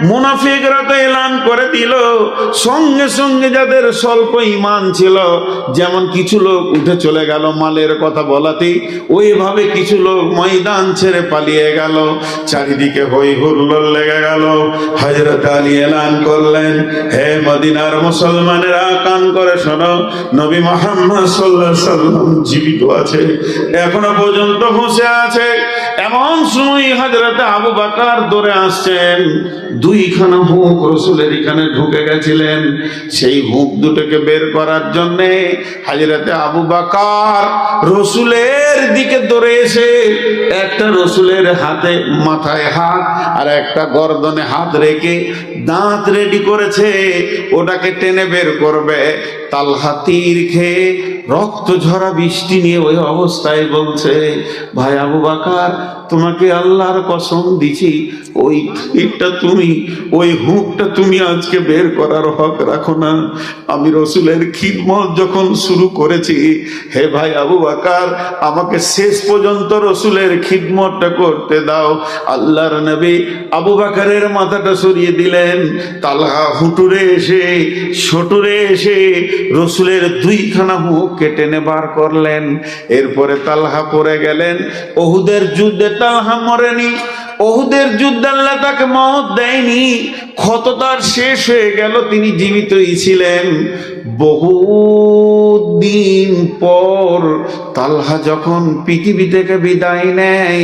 মুনাফিকরা তো এলান করে দিল, সঙ্গে সঙ্গে যাদের স্বল্প ঈমান ছিল, যেমন কিছু লোক উঠে চলে গেল মালের কথা বলাতেই, ওইভাবে কিছু লোক ময়দান ছেড়ে পালিয়ে গেল। চারিদিকে হই হুল্লোড় লেগে গেল। হযরত আলী এলান করলেন, হে মদিনার মুসলমানেরা, কান করে শোনো, নবী মুহাম্মদ সাল্লাল্লাহু আলাইহি সাল্লাম জীবিত আছে, এখনো পর্যন্ত হুঁশে আছে। এমন সময় হযরত আবু বকর দৌড়ে আসছেন। দুইখানা হুক রসুলের এখানে ঢুকে গেছিলেন। সেই হুক দুটোকে বের করার জন্যে হযরত আবু বকর রসুলের দিকে দৌড়ে এসে একটা রসুলের হাতে মাথায় হাত আর একটা গর্দনে হাত রেখে দাঁত রেডি করেছে, ওটাকে টেনে বের করবে। তালহা তীর খেয়ে রক্ত ঝরা বৃষ্টি নিয়ে ওই অবস্থায় বলছে, ভাই আবু বকর, তোমাকে আল্লাহর কসম দিছি, ওই তীরটা তুমি, ওই হুকটা তুমি আজকে বের করার হক রাখো না। আমি রসুলের খিদমত যখন শুরু করেছি, হে ভাই আবু বকর, আমাকে শেষ পর্যন্ত রসুলের খিদমতটা করতে দাও। আল্লাহর নবী আবু বকরের মাথাটা সরিয়ে দিলেন। তালহা হুটুরে এসে সটুরে এসে রসুলের দুইখানা হুক কেটে বার করলেন। এরপরে তালহা পড়ে গেলেন। ওহুদের যুদ্ধে তালহা মরেনি, ওহুদের যুদ্ধে আল্লাহ তাকে মওত দেয়নি, ক্ষত তার শেষ হয়ে গেল, তিনি জীবিতই ছিলেন। বহুদিন পর তালহা যখন পৃথিবী থেকে বিদায় নেয়,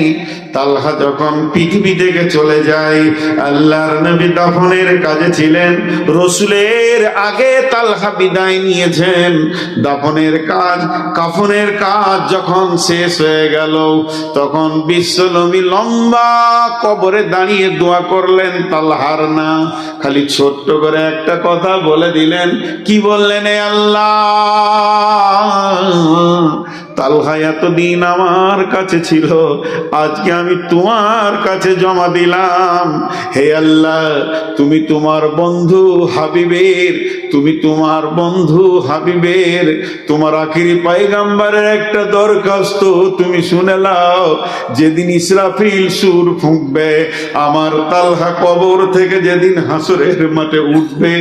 তালহা যখন পৃথিবী থেকে চলে যায়, আল্লাহর নবী দাফনের কাজে ছিলেন। রসুলের আগে তালহা বিদায় নিয়েছেন। দাফনের কাজ, কাফনের কাজ যখন শেষ হয়ে গেল, তখন বিশ্ব নবী লম্বা কবরে দাঁড়িয়ে দোয়া করলেন, তালহার না, খালি ছোট্ট করে একটা কথা বলে দিলেন। কি বললেন? এ আল্লাহ, তালহা এতদিন আমার কাছে ছিল, আজকে আমি তোমার কাছে জমা দিলাম। হে আল্লাহ, তুমি তোমার বন্ধু হাবিবের, তুমি তোমার বন্ধু হাবিবের, তোমার আখিরি পয়গম্বরের একটা দরখাস্ত তুমি শুনে নাও। যেদিন ইসরাফিল সুর ফুঁকবে, আমার তালহা কবর থেকে যেদিন হাসরের মাঠে উঠবে,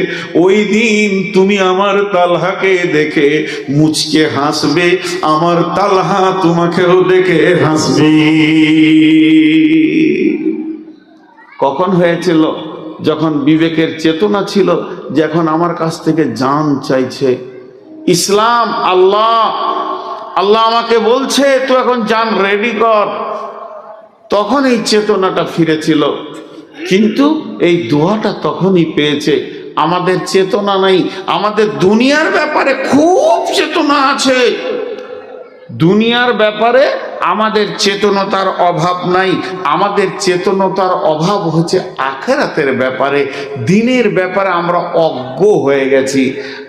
ওই দিন তুমি আমার তালহাকে দেখে মুচকে হাসবে, আমার তালহা তোমাকেও দেখে হাসবে। কখন হয়েছিল? যখন বিবেকের চেতনা ছিল যে এখন আমার কাছ থেকে জান চাইছে। ইসলাম, আল্লাহ আমাকে বলছে তো এখন জান রেডি কর, তখন এই চেতনাটা ফিরেছিল। কিন্তু এই দোয়াটা তখনই পেয়েছে। আমাদের চেতনা নাই। আমাদের দুনিয়ার ব্যাপারে খুব চেতনা আছে, দুনিয়ার ব্যাপারে আমাদের চেতনতার অভাব নাই। আমাদের চেতনতার অভাব হচ্ছে আখিরাতের ব্যাপারে, দিনের ব্যাপারে আমরা অজ্ঞ হয়ে গেছি।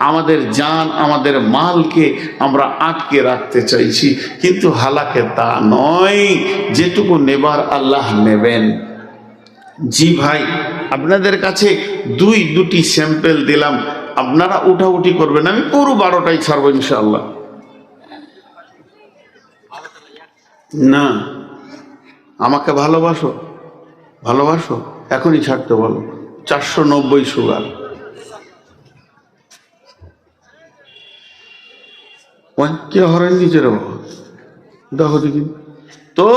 আমাদের জান, আমাদের মালকে আমরা আটকে রাখতে চাইছি, কিন্তু হালাকে তা নয়। যেটুকু নেবার আল্লাহ নেবেন। জি ভাই, আপনাদের কাছে দুটি স্যাম্পেল দিলাম, আপনারা উঠাউঠি করবেন, আমি পুরো 12টাই ছাড়বো ইনশাআল্লাহ। না, আমাকে ভালোবাসো, ভালোবাসো, এখনই ছাড়তে বলো। 490 সুগার। কে হরেন দিচ্ছে রে বাবা, দেখো দেখি তো।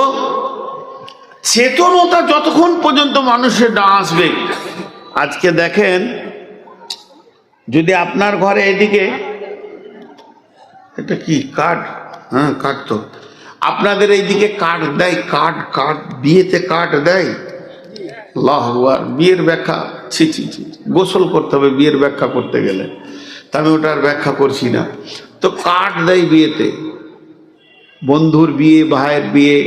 চেতনতা যতক্ষণ পর্যন্ত মানুষের না আসবে, আজকে দেখেন যদি আপনার ঘরে এদিকে, এটা কি কার্ড? হ্যাঁ কার্ড তো, আপনাদের এইদিকে কার্ড দেয়, কার্ড বিয়েতে কার্ড দেয়। আল্লাহু আকবার, বিয়ের ব্যাখ্যা, ছি ছি ছি, গোসল করতে হবে বিয়ের ব্যাখ্যা করতে গেলে, তা আমি ওটার ব্যাখ্যা করছি না। তো কার্ড দেয় বিয়েতে, বন্ধুর বিয়ে, ভাইয়ের বিয়ে,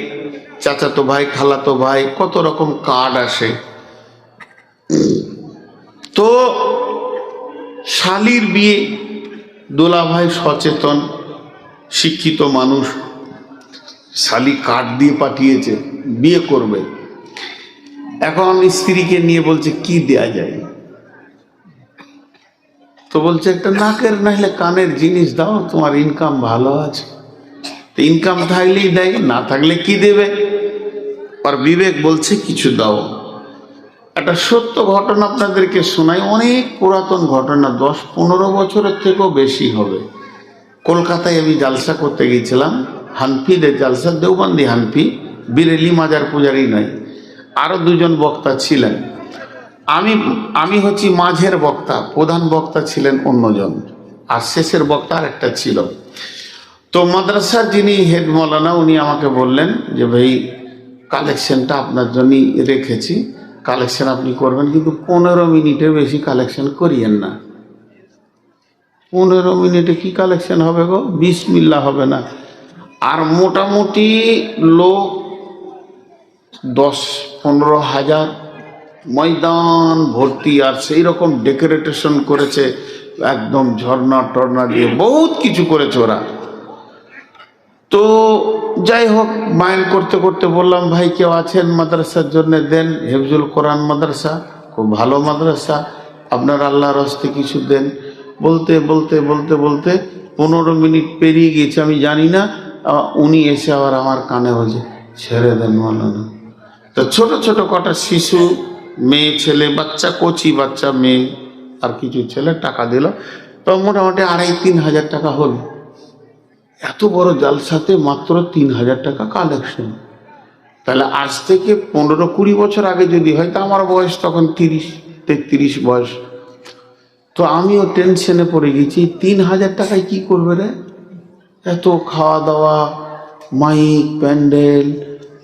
চাচাতো ভাই, খালাতো ভাই, কত রকম কার্ড আসে। তো শালির বিয়ে, দোলা ভাই সচেতন শিক্ষিত মানুষ, শালি কার্ড দিয়ে পাঠিয়েছে বিয়ে করবে। এখন স্ত্রীকে নিয়ে বলছে কি দেয়া যায়, তো বলছে একটা নাকের নাহলে কানের জিনিস দাও, তোমার ইনকাম ভালো আছে। ইনকাম থাকলেই দেয়, না থাকলে কি দেবে? আর বিবেক বলছে কিছু দাও। একটা সত্য ঘটনা আপনাদেরকে শোনাই, অনেক পুরাতন ঘটনা, 10-15 বছরের থেকেও বেশি হবে। কলকাতায় আমি জালসা করতে গিয়েছিলাম, হানফিদের জালসা, দেওবন্দি হানফি, বিরেলি মাজার পূজারি নয়, আরো দুজন বক্তা ছিলেন। আমি হচ্ছি মাঝের বক্তা, প্রধান বক্তা ছিলেন অন্যজন, আর শেষের বক্তা আর একটা ছিল। তো মাদ্রাসার যিনি হেড মৌলানা, উনি আমাকে বললেন যে ভাই কালেকশনটা আপনার জন্যই রেখেছি, কালেকশন আপনি করবেন, কিন্তু 15 মিনিটের বেশি কালেকশন করিয়েন না। 15 মিনিটে কি কালেকশন হবে গো? বিসমিল্লাহ হবে না। আর মোটামুটি লোক 10-15 হাজার, ময়দান ভর্তি, আর সেই রকম ডেকোরেটেশন করেছে, একদম ঝর্ণা টর্না দিয়ে বহুত কিছু করেছে ওরা। তো যাই হোক, মাইন করতে করতে বললাম ভাই কেউ আছেন মাদ্রাসার জন্য দেন, হেফজুল কোরআন মাদ্রাসা, খুব ভালো মাদ্রাসা, আপনার আল্লাহর হস্তে কিছু দেন। বলতে বলতে বলতে বলতে 15 মিনিট পেরিয়ে গিয়েছে, আমি জানি না, উনি এসে আবার আমার কানে বলছে ছেড়ে দেন মাওলানা। তো ছোট ছোট কটা শিশু, মেয়ে ছেলে, বাচ্চা, কচি বাচ্চা মেয়ে আর কিছু ছেলে টাকা দিল, তো মোটামুটি 2,5-3 হাজার টাকা হলো। এত বড় জালসাতে মাত্র 3,000 টাকা কালেকশন। তাহলে আজ থেকে 15-20 বছর আগে যদি হয়, তা আমার বয়স তখন 30-33 বয়স। তো আমিও টেনশনে পড়ে গেছি, 3,000 টাকায় কি করবে রে? এত খাওয়া দাওয়া, মাইক, প্যান্ডেল,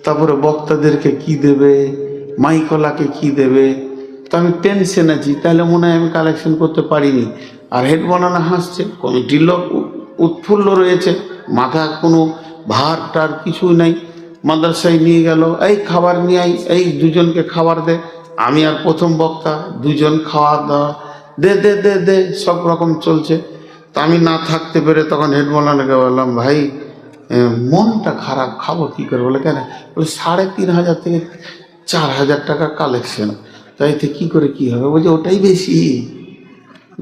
তারপরে বক্তাদেরকে কি দেবে, মাইকলাকে কি দেবে। তো আমি টেনশন আছি, তাহলে মনে হয় আমি কালেকশন করতে পারিনি। আর হেড মৌলানা হাসছে, কমিটির লোক উৎফুল্ল রয়েছে, মাথা কোনো ভার টার কিছুই নাই। মাদ্রাসায় নিয়ে গেল, এই খাবার নিয়ে আই, এই দুজনকে খাবার দে। আমি আর প্রথম বক্তা, দুজন খাওয়া দাওয়া, দে দে দে দে, সব রকম চলছে। তা আমি না থাকতে পেরে তখন হেড মৌলানাকে বললাম ভাই মনটা খারাপ, খাবো কি করে? বলে কেন? বলে 3,500 থেকে 4,000 টাকা কালেকশন, তাইতে কি করে কি হবে? বলছে ওটাই বেশি,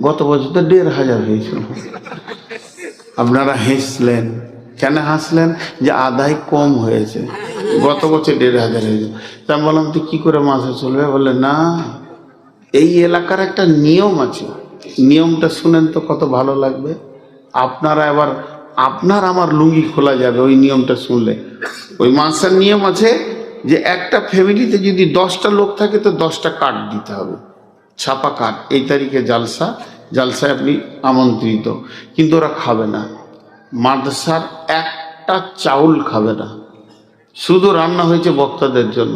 গত বছর তো 1,500 হয়েছিল। আপনারা হেসলেন, কেন হাসলেন? যে আদায় কম হয়েছে, গত বছর 1,500 হয়েছে। তা আমি বললাম তুই কি করে মাসে চলবে? বলে না, এই এলাকার একটা নিয়ম আছে, নিয়মটা শুনেন তো কত ভালো লাগবে। আপনারা এবার আপনার আমার লুঙ্গি খোলা যাবে ওই নিয়মটা শুনলে। ওই মাসের নিয়ম আছে যে একটা ফ্যামিলিতে যদি 10টা লোক থাকে তো 10টা কার্ড দিতে হবে, ছাপা কার্ড, এই তারিখে জালসা, জালসায় আপনি আমন্ত্রিত। কিন্তু ওরা খাবে না, মাদ্রাসার একটা চাউল খাবে না, শুধু রান্না হয়েছে বক্তাদের জন্য,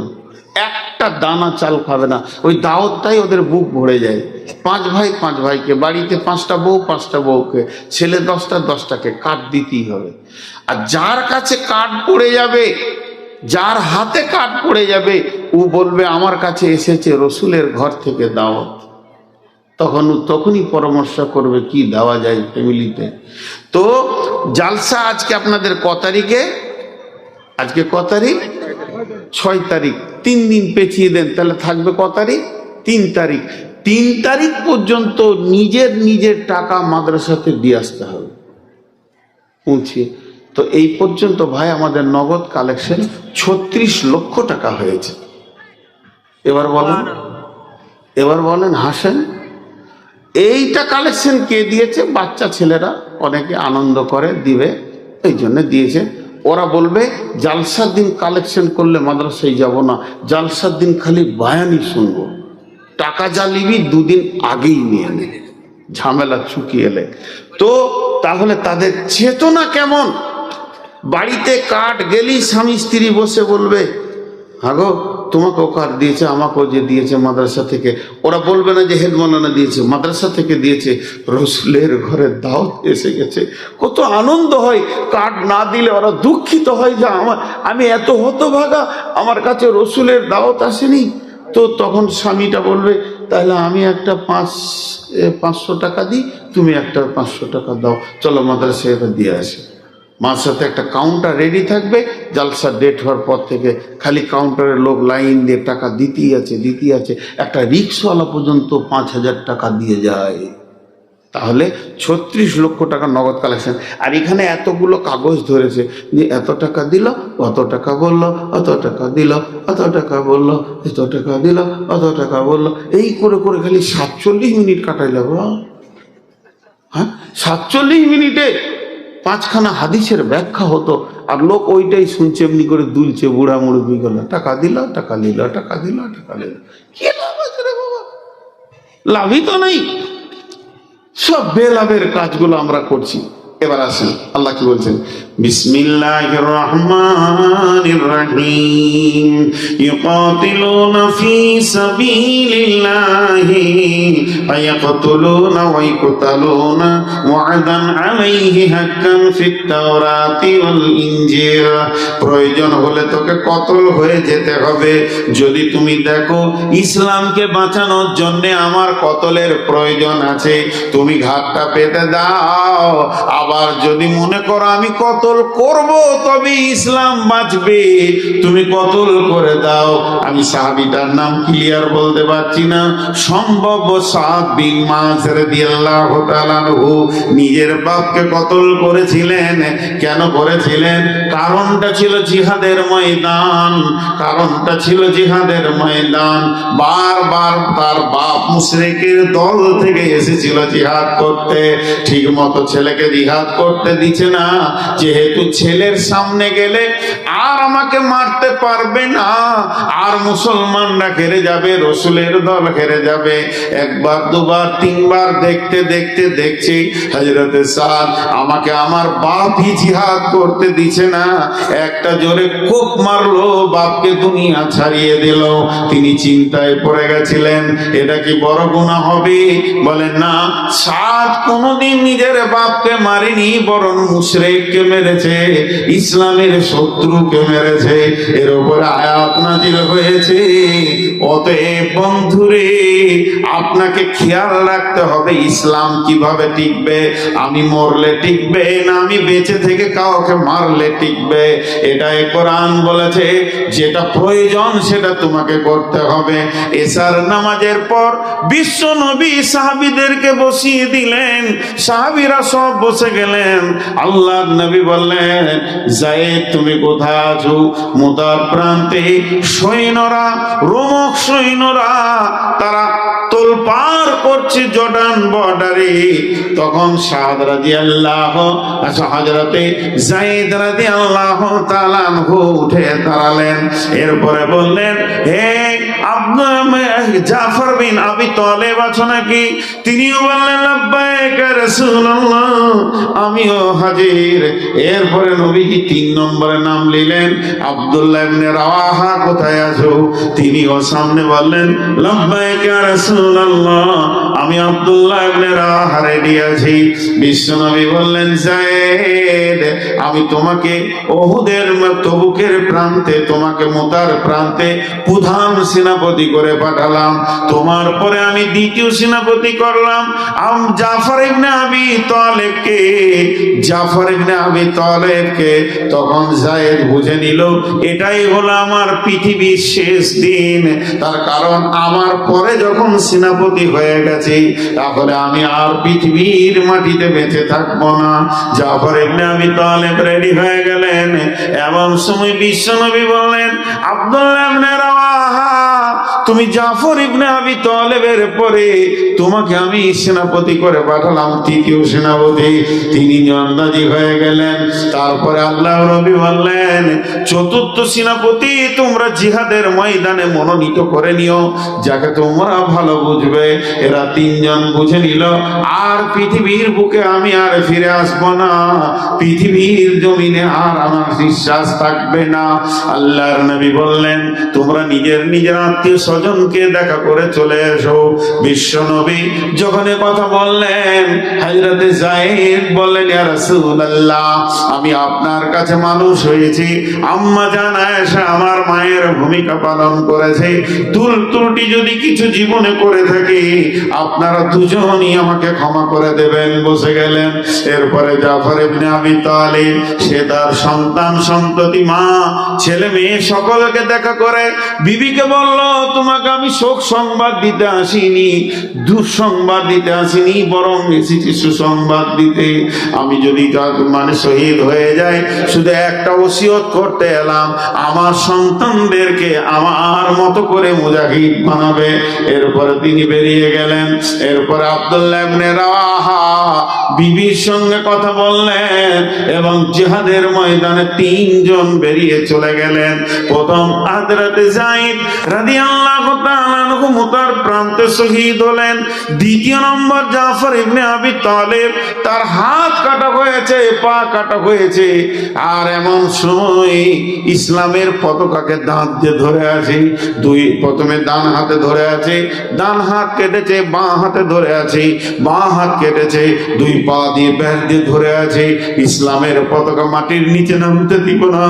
একটা দানা চাল খাবে না। ওই দাওয়াতটাই ওদের বুক ভরে যায়। 5 ভাই 5 ভাইকে, বাড়িতে 5টা বউ 5টা বউকে, ছেলে 10টা 10টাকে কার্ড দিতেই হবে। আর যার কাছে কার্ড পড়ে যাবে, যার হাতে কার্ড পড়ে যাবে, ও বলবে আমার কাছে এসেছে রসুলের ঘর থেকে দাওয়াত। তখনই পরামর্শ করবে কি দেওয়া যায় ফ্যামিলিতে। তো জালসা আজকে আপনাদের ক তারিখে? আজকে ক তারিখ? 6 তারিখ, 3 দিন পেছিয়ে দেন, তাহলে থাকবে ক তারিখ? 3 তারিখ। 3 তারিখ পর্যন্ত নিজের টাকা মাদ্রাসাতে দিয়ে আসতে হবে পৌঁছিয়ে। তো এই পর্যন্ত ভাই আমাদের নগদ কালেকশন 36 লক্ষ টাকা হয়েছে। এবার বলেন হাসেন, এইটা কালেকশন কে দিয়েছে? বাচ্চা ছেলেরা অনেকে আনন্দ করে দিবে, এই জন্য দিয়েছে। ওরা বলবে জালসার দিন কালেকশন করলে মাদ্রাসায় যাব না, জালসার দিন খালি বায়ানি শুনবো। টাকা যা নিবি 2 দিন আগেই নিয়ে নে, ঝামেলা চুকিয়ে এলে। তো তাহলে তাদের চেতনা কেমন? বাড়িতে কাঠ গেলি স্বামী স্ত্রী বসে বলবে, হাগো তোমাকেও কাঠ দিয়েছে, আমাকেও যে দিয়েছে মাদ্রাসা থেকে। ওরা বলবে না যে হেড মৌলানা দিয়েছে, মাদ্রাসা থেকে দিয়েছে, রসুলের ঘরে দাওয়াত এসে গেছে। কত আনন্দ হয়। কাঠ না দিলে ওরা দুঃখিত হয় যে আমি এত হতভাগা, আমার কাছে রসুলের দাওয়াত আসেনি। তো তখন স্বামীটা বলবে, তাহলে আমি একটা 500 টাকা দিই, তুমি একটা 500 টাকা দাও, চলো মাদ্রাসায় এটা দিয়ে আসে। মার সাথে একটা কাউন্টার রেডি থাকবে, জালসার ডেট হওয়ার পর থেকে খালি কাউন্টারের লোক লাইন দিয়ে টাকা দিতেই আছে। একটা রিক্সাওয়ালা পর্যন্ত 5000 টাকা দিয়ে যায়। তাহলে 36 লক্ষ টাকা নগদ কালেকশন। আর এখানে এতগুলো কাগজ ধরেছে যে এত টাকা দিল, অত টাকা বললো, অত টাকা দিল, অত টাকা বললো, এত টাকা দিল, অত টাকা বললো, এই করে করে খালি 47 মিনিট কাটাইল। হ্যাঁ, 47 মিনিটে 5খানা হাদিসের ব্যাখ্যা হতো, আর লোক ওইটাই শুনছে, এমনি করে দুলছে বুড়া মুড়ি গুলো। টাকা দিল, টাকা নিল, টাকা দিল, টাকা নিল। কি লাভ আছে রে বাবা? লাভই তো নাই। সব বেলাভের কাজগুলো আমরা করছি। এবার আসেন আল্লাহ কি বলছেন, বিসমিল্লাহির রহমানির রহিম, ইউকাতিলুনা ফি সাবিলিল্লাহি ফায়াকতুলুনা ওয়া ইয়াকতুলুনা ওয়া'দান আলাইহি হাক্কান ফিত তাওরাতি ওয়াল ইনজিল। প্রয়োজন হলে তোকে কতল হয়ে যেতে হবে। যদি তুমি দেখো ইসলামকে বাঁচানোর জন্য আমার কতলের প্রয়োজন আছে, তুমি ঘাটটা পেতে দাও। আবার যদি মনে করো আমি কতল করব তবে ইসলাম বাঁচবে, তুমি কতল করে দাও। আমি সাহাবীটার নাম ক্লিয়ার বলতে পারছি না, সম্ভব সাদ বিন মাস রাদিয়াল্লাহু তাআলা আনহু নিজের বাপকে কতল করেছিলেন। কেন করেছিলেন? কারণটা ছিল জিহাদের ময়দান। বারবার তার বাপ মুশরিকের দল থেকে এসেছিল জিহাদ করতে, ঠিক মতো ছেলেকে জিহাদ করতে দিচ্ছে না। যেহেতু ছেলের সামনে গেলে আর আমাকে মারতে পারবে না, আর মুসলমানরা হেরে যাবে, রসুলের দল হেরে যাবে। একবার দুবার তিনবার দেখতে দেখতে দেখছি হযরতে সাদ আমাকে আমার বাপই জিহাদ করতে দিচ্ছে না। একটা জোরে কোপ মারলো, বাপকে দুনিয়া ছাড়িয়ে দিল। তিনি চিন্তায় পড়ে গেছিলেন, এটা কি বড় গুনাহ হবে? বলেন না, সাদ কোনদিন নিজের বাপকে মারেনি, বরং মুশরিককে মেরেছে, ইসলামের শত্রুকে মেরেছে। এর উপরে আয়াত নাযিল হয়েছে। অতএব বন্ধুরে, আপনাকে খেয়াল রাখতে হবে ইসলাম কিভাবে টিকবে। আমি মরলে টিকবে না, আমি বেঁচে থেকে কাউকে মারলে টিকবে। এটাই কোরআন বলেছে, যেটা প্রয়োজন সেটা তোমাকে করতে হবে। এশার নামাজের পর বিশ্ব নবী সাহাবীদেরকে বসিয়ে দিলেন, সাহাবীরা সব বসে গেলেন। আল্লাহর নবী বললেন, যায়েদ তুমি কোথায় আছো? মুতার প্রান্তে সৈন্যরা, রোমক সৈন্যরা তারা তোলপার করছে জর্ডান বর্ডারে। তখন সাদ রাদিয়াল্লাহু হযরতে যায়েদ রাদিয়াল্লাহু তাআলা আনহু উঠে দাঁড়ালেন। এরপরে বললেন, হে জাফর বিন আবি তালেব আছো নাকি? তিনিও বললেন, লাব্বাইক ইয়া রাসূলুল্লাহ, আমিও হাজির। এরপরে নবীজি 3 নম্বরে নাম নিলেন, আব্দুল্লাহ ইবনে রাওয়াহা কোথায় আছো? তিনিও সামনে বললেন, লাব্বাইক ইয়া রাসূলুল্লাহ, আমি আব্দুল্লাহ ইবনে রাওয়াহা রেডি আছি। বিশ্বনবী বললেন, যায়েদ, আমি তোমাকে ওহুদের তবুকের প্রান্তে, তোমাকে মুতার প্রান্তে প্রধান সেনাপতি করে পাঠালাম। তোমার পরে আমি দ্বিতীয় সেনাপতি করলাম জাফর ইবনে আবি তালেবকে। জাফর ইবনে আবি তালেবকে তখন যায়েদ বুঝে নিল এটাই হলো আমার পৃথিবীর শেষ দিন। তার কারণ আমার পরে যখন সেনাপতি হয়ে গেছে, তাহলে আমি আর পৃথিবীর মাটিতে বেঁচে থাকবো না। জাফর ইবনে আবি তালেব রেডি হয়ে গেলেন। এমন সময় বিশ্বনবী বললেন, আব্দুল্লাহ ইবনে রাওয়াহা, তুমি জাফর ইবনে আবি তালেবের পরে তোমাকে আমি সেনাপতি করে পাঠালাম তৃতীয় সেনাপতি। তিনি আন্দাজি হয়ে গেলেন। তারপরে আল্লাহ নবী বললেন, চতুর্থ সেনাপতি তোমরা জিহাদের ময়দানে মনোনীত করে নিও, যাকে তোমরা ভালো বুঝবে। এরা তিনজন বুঝে নিল, আর পৃথিবীর বুকে আমি আর ফিরে আসবো না, পৃথিবীর জমিনে আর আমার বিশ্বাস থাকবে না। আল্লাহর নবী বললেন, তোমরা নিজের নিজের আত্মীয় স্বজনকে দেখা করে চলে এসো। বিশ্ব নবী যখন কথা বললেন, হযরতে যায়েদ বললেন, ইয়া রাসূলুল্লাহ, আমি আপনার কাছে মানুষ হয়েছি, আম্মা জান আয়েশা আমার মায়ের ভূমিকা পালন করেছে, ভুল ত্রুটি যদি কিছু জীবনে করে থাকি আপনারা দুজনই আমাকে ক্ষমা করে দেবেন। বসে গেলেন। এরপরে জাফর ইবনে আবি তালিব, সে তার সন্তান সন্ততি, মা ছেলে মেয়ে সকলকে দেখা করে বিবিকে বলল, তোমাকে আমি শোক সংবাদ দিতে আসিনি, দুঃসংবাদ দিতে আসিনি, বরং এসেছি সুসংবাদ দিতে। আমি যদি মানে শহীদ হয়ে যায়, শুধু একটা ওসিয়ত করতে এলাম, আমার সন্তানদেরকে আমার মতো করে মুজাহিদ বানাবে। এরপরে তিনি বেরিয়ে গেলেন। এরপরে আব্দুল্লাহ ইবনে রাওয়াহা বিবির সঙ্গে কথা বললেন এবং জিহাদের ময়দানে তিনজন বেরিয়ে চলে গেলেন। প্রথম হযরতে যায়েদ রাদিয়াল্লাহু তাআলা আনহু মুতার প্রান্তে শহীদ হলেন। দ্বিতীয় নম্বর জাফর ইবনে আবি তালেব, তার হাত কাটা হয়েছে, পা কাটা হয়েছে, আর এমন সময় ইসলামের পতাকাকে দাঁত দিয়ে ধরে আছে। প্রথমে ডান হাতে ধরে আছে, ডান হাত কেটেছে, বাঁ হাতে ধরে আছে, বাঁ হাত কেটেছে, দুই পা দিয়ে ব্যাট দিয়ে ধরে আছে। ইসলামের পতাকা মাটির নিচে নামতে দিব না।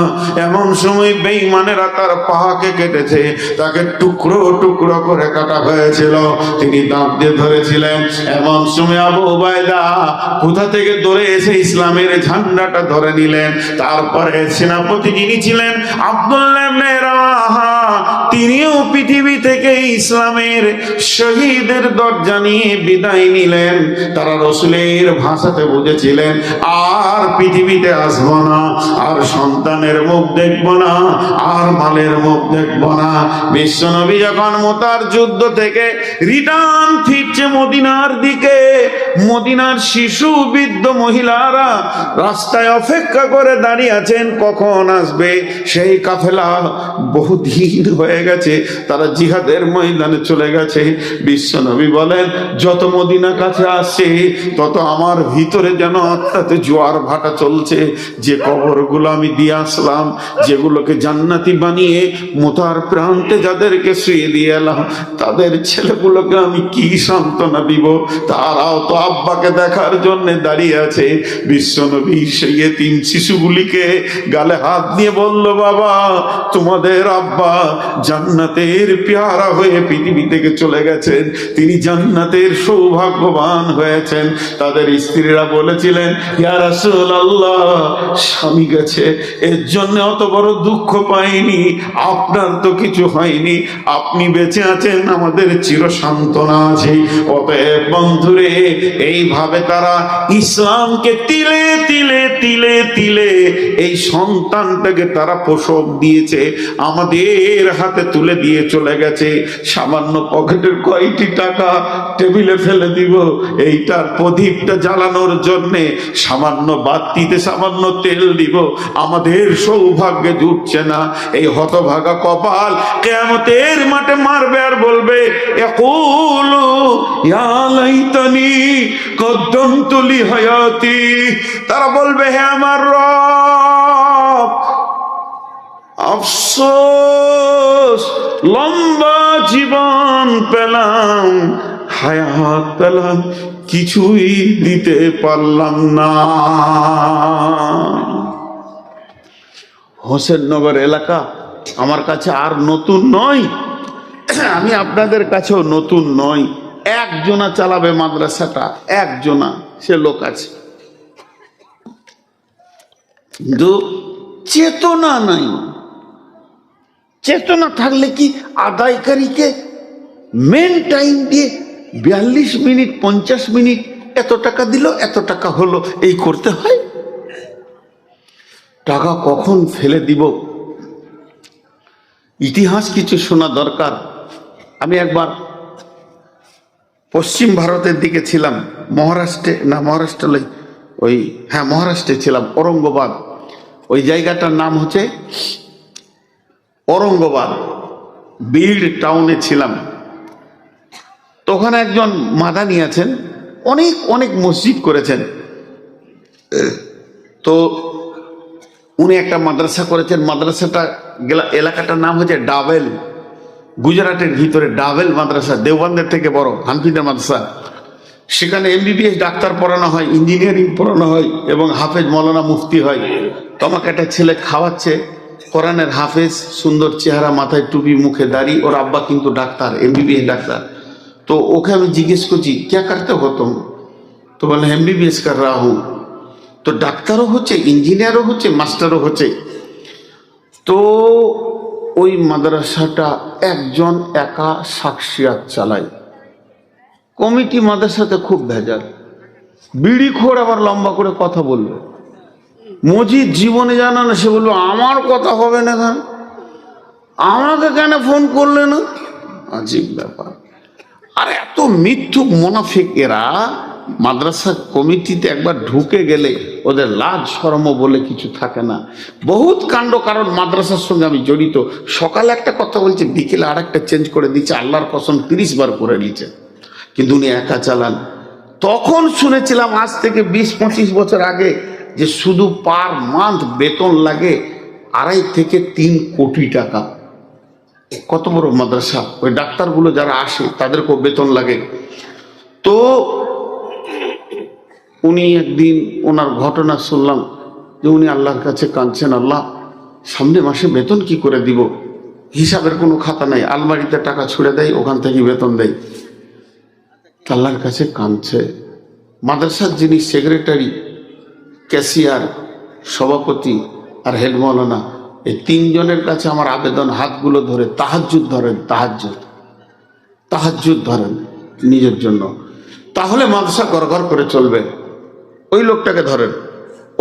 এমন সময় বেঈমানেরা তার পাকে কেটেছে, তাকে টুকরো টুকরো করে কাটা হয়েছিল, তিনি দাঁত দিয়ে ধরেছিলেন। এমন সময় আবু উবাইদা কোথা থেকে দৌড়ে এসে ইসলামের ঝান্ডাটা ধরে নিলেন। তারপরে সেনাপতি যিনি ছিলেন আব্দুল্লাহ ইবনে রাওয়াহা, তিনিও পৃথিবী থেকে ইসলামের শহীদের দরজা নিয়ে বিদায় নিলেন। তারা রাসূলের ভাষাতে বুঝেছিলেন আর পৃথিবীতে আসবো না, আর সন্তানের মুখ দেখবো না, আর মালের মুখ দেখবো না। বিশ্বনবী যখন মুতার যুদ্ধ থেকে রিটার্ন ফিরছে মদিনার দিকে, মদিনার শিশু বৃদ্ধ মহিলারা রাস্তায় অপেক্ষা করে দাঁড়িয়ে আছেন, কখন আসবে সেই কাফেলা। বহুদিন হয়ে গেছে, তারা জিহাদের ময়দানে চলে গেছে। বিশ্বনবী বলেন, যত মদিনা কাছে আসছে তত আমার ভিতরে যেন আত্মাতে জোয়ার ভাটা চলছে। যে কবরগুলো আমি দিয়ে আসলাম, যেগুলোকে জান্নাতি বানিয়ে মুতার প্রান্তে যাদেরকে শুয়ে দিয়ে এলাম, তাদের ছেলেগুলোকে আমি কি সান্ত্বনা দিব? তারাও তো আব্বাকে দেখার জন্য দাঁড়িয়ে আছে। বিশ্বনবী সেই তিন শিশুগুলিকে গালে হাত দিয়ে বলল, বাবা, তোমাদের আব্বা জান্নাতের পেয়ারা হয়ে পৃথিবী থেকে চলে গেছেন, তিনি জান্নাতের সৌভাগ্যবান হয়েছেন। তাদের স্ত্রীরা বলেছিলেন, ইয়া রাসূলুল্লাহ, স্বামী গেছে, এর জন্য অত বড় দুঃখ পাইনি, আপনার তো কিছু হয়নি, আপনি বেঁচে আছেন, আমাদের চির সান্ত্বনা আছে। অতএব বন্ধুরে, এইভাবে তারা ইসলামকে তিলে তিলে তিলে তিলে এই সন্তানটাকে তারা পোষক দিয়েছে, আমাদের হাতে তুলে দিয়ে চলে গেছে। সামান্য পকেটের কয়টি টাকা টেবিলে ফেলে দিব, এইটার প্রদীপটা জ্বালানোর জন্য সামান্য বাতিতে সামান্য তেল দিব, আমাদের সৌভাগ্যে জুটছে না। এই হতভাগা কপাল কিয়ামতের মাঠে মারবে আর বলবে, ইয়াকুলু ইয়া লাইতানি কদ্দামতু লি হায়াতি। তারা বলবে, হে আমার রব, আফসোস, লম্বা জীবন পেলাম, হায়াত পেলাম, কিছুই দিতে পারলাম না। হোসেননগর এলাকা আমার কাছে আর নতুন নয়, আমি আপনাদের কাছেও নতুন নই। একজনা চালাবে মাদ্রাসাটা, একজনা, সে লোক আছে, কিন্তু চেতনা নাই। চেতনা থাকলে কি আদায়কারীকে মেন টাইম দিয়ে 42 মিনিট 50 মিনিট এত টাকা দিল, এত টাকা হলো, এই করতে হয়? টাকা কখন ফেলে দিব, ইতিহাস কিছু শোনা দরকার। আমি একবার পশ্চিম ভারতের দিকে ছিলাম, মহারাষ্ট্রে ছিলাম, ঔরঙ্গাবাদ। ওই জায়গাটার নাম হচ্ছে ঔরঙ্গাবাদ, বিড় টাউনে ছিলাম। তো ওখানে একজন মাদানি আছেন, অনেক অনেক মসজিদ করেছেন। তো উনি একটা মাদ্রাসা করেছেন, মাদ্রাসাটা এলাকাটার নাম হচ্ছে ডাবেল, গুজরাটের ভিতরে ডাবেল মাদ্রাসা, দেওবন্দের থেকে বড়, হানফিদের মাদ্রাসা। সেখানে MBBS ডাক্তার পড়ানো হয়, ইঞ্জিনিয়ারিং পড়ানো হয় এবং হাফেজ মৌলানা মুফতি হয়। তো আমাকে একটা ছেলে খাওয়াচ্ছে, কোরআনের হাফেজ, সুন্দর চেহারা, মাথায় টুপি, মুখে দাড়ি, ওর আব্বা কিন্তু ডাক্তার, MBBS ডাক্তার। তো ওকে আমি জিজ্ঞেস করছি, ক্যা করতে হো তুম? তো বলে MBBS কর রা হুঁ। তো ডাক্তারও হচ্ছে, ইঞ্জিনিয়ারও হচ্ছে, মাস্টারও হচ্ছে। তো ওই মাদ্রাসাটা একজন একা সাক্ষিয়াত চালায়, কমিটি মাদ্রাসাতে খুব ভেজাল, বিড়ি খোর, আবার লম্বা করে কথা বলবে। মজিদ জীবনে জানা না, সে বলবে আমার কথা হবে না, কেন আমাকে কেন ফোন করলে না? আজীব ব্যাপার। আর এত মিথ্যুক মুনাফিক এরা, মাদ্রাসা কমিটিতে একবার ঢুকে গেলে ওদের লাজ শরম বলে কিছু থাকে না। বহুত কাণ্ড, কারণ মাদ্রাসার সঙ্গে আমি জড়িত। সকালে একটা কথা বলছে, বিকেলে আর একটা চেঞ্জ করে দিচ্ছে, আল্লাহর কসম 30 বার করে নিচ্ছে, কিন্তু উনি একা চালান। তখন শুনেছিলাম আজ থেকে 20-25 বছর আগে যে শুধু পার মান্থ বেতন লাগে 2.5 থেকে 3 কোটি টাকা। কত বড় মাদ্রাসা, ওই ডাক্তারগুলো যারা আসে তাদেরকেও বেতন লাগে। তো উনি একদিন, ওনার ঘটনা শুনলাম যে উনি আল্লাহর কাছে কাঁদছেন, আল্লাহ সামনে মাসে বেতন কি করে দিব, হিসাবের কোনো খাতা নাই, আলমারিতে টাকা ছুড়ে দেয়, ওখান থেকে বেতন দেয়। আল্লাহর কাছে কাঁদছে। মাদ্রাসার যিনি সেক্রেটারি, ক্যাশিয়ার, সভাপতি আর হেড মৌলানা, এই 3 জনের কাছে আমার আবেদন, হাতগুলো ধরে তাহাজ্জুদ ধরেন, তাহাজ্জুদ ধরেন নিজের জন্য, তাহলে মাদ্রাসা গড়গড় করে চলবে। ওই লোকটাকে ধরেন,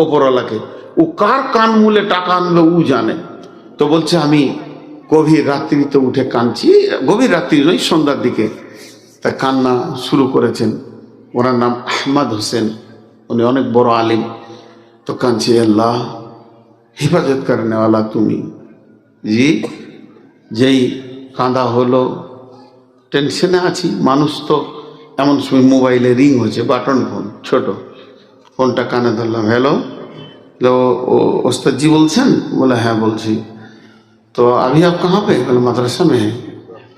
ওপরওয়ালাকে, ও কার কান মূলে টাকা আনবে ও জানে। তো বলছে আমি গভীর রাত্রিতে উঠে কাঁদছি, গভীর রাত্রি নয়, সন্ধ্যার দিকে। তা কান্না শুরু করেছেন। ওনার নাম আহমদ হোসেন, উনি অনেক বড় আলিম। তো কাঁদছি, আল্লাহ হেফাজত করনেওয়ালা তুমি। জি, যেই কাঁদা হলো, টেনশনে আছি। মানুষ তো এমন সময় মোবাইলে রিং হয়েছে, বাটন ফোন, ছোট ফোনটা কানে ধরলাম, হ্যালো, ওস্তাদ জি বলছেন? বলে হ্যাঁ বলছি। তো अभी आप कहाँ पे? बोले मदरसा में है।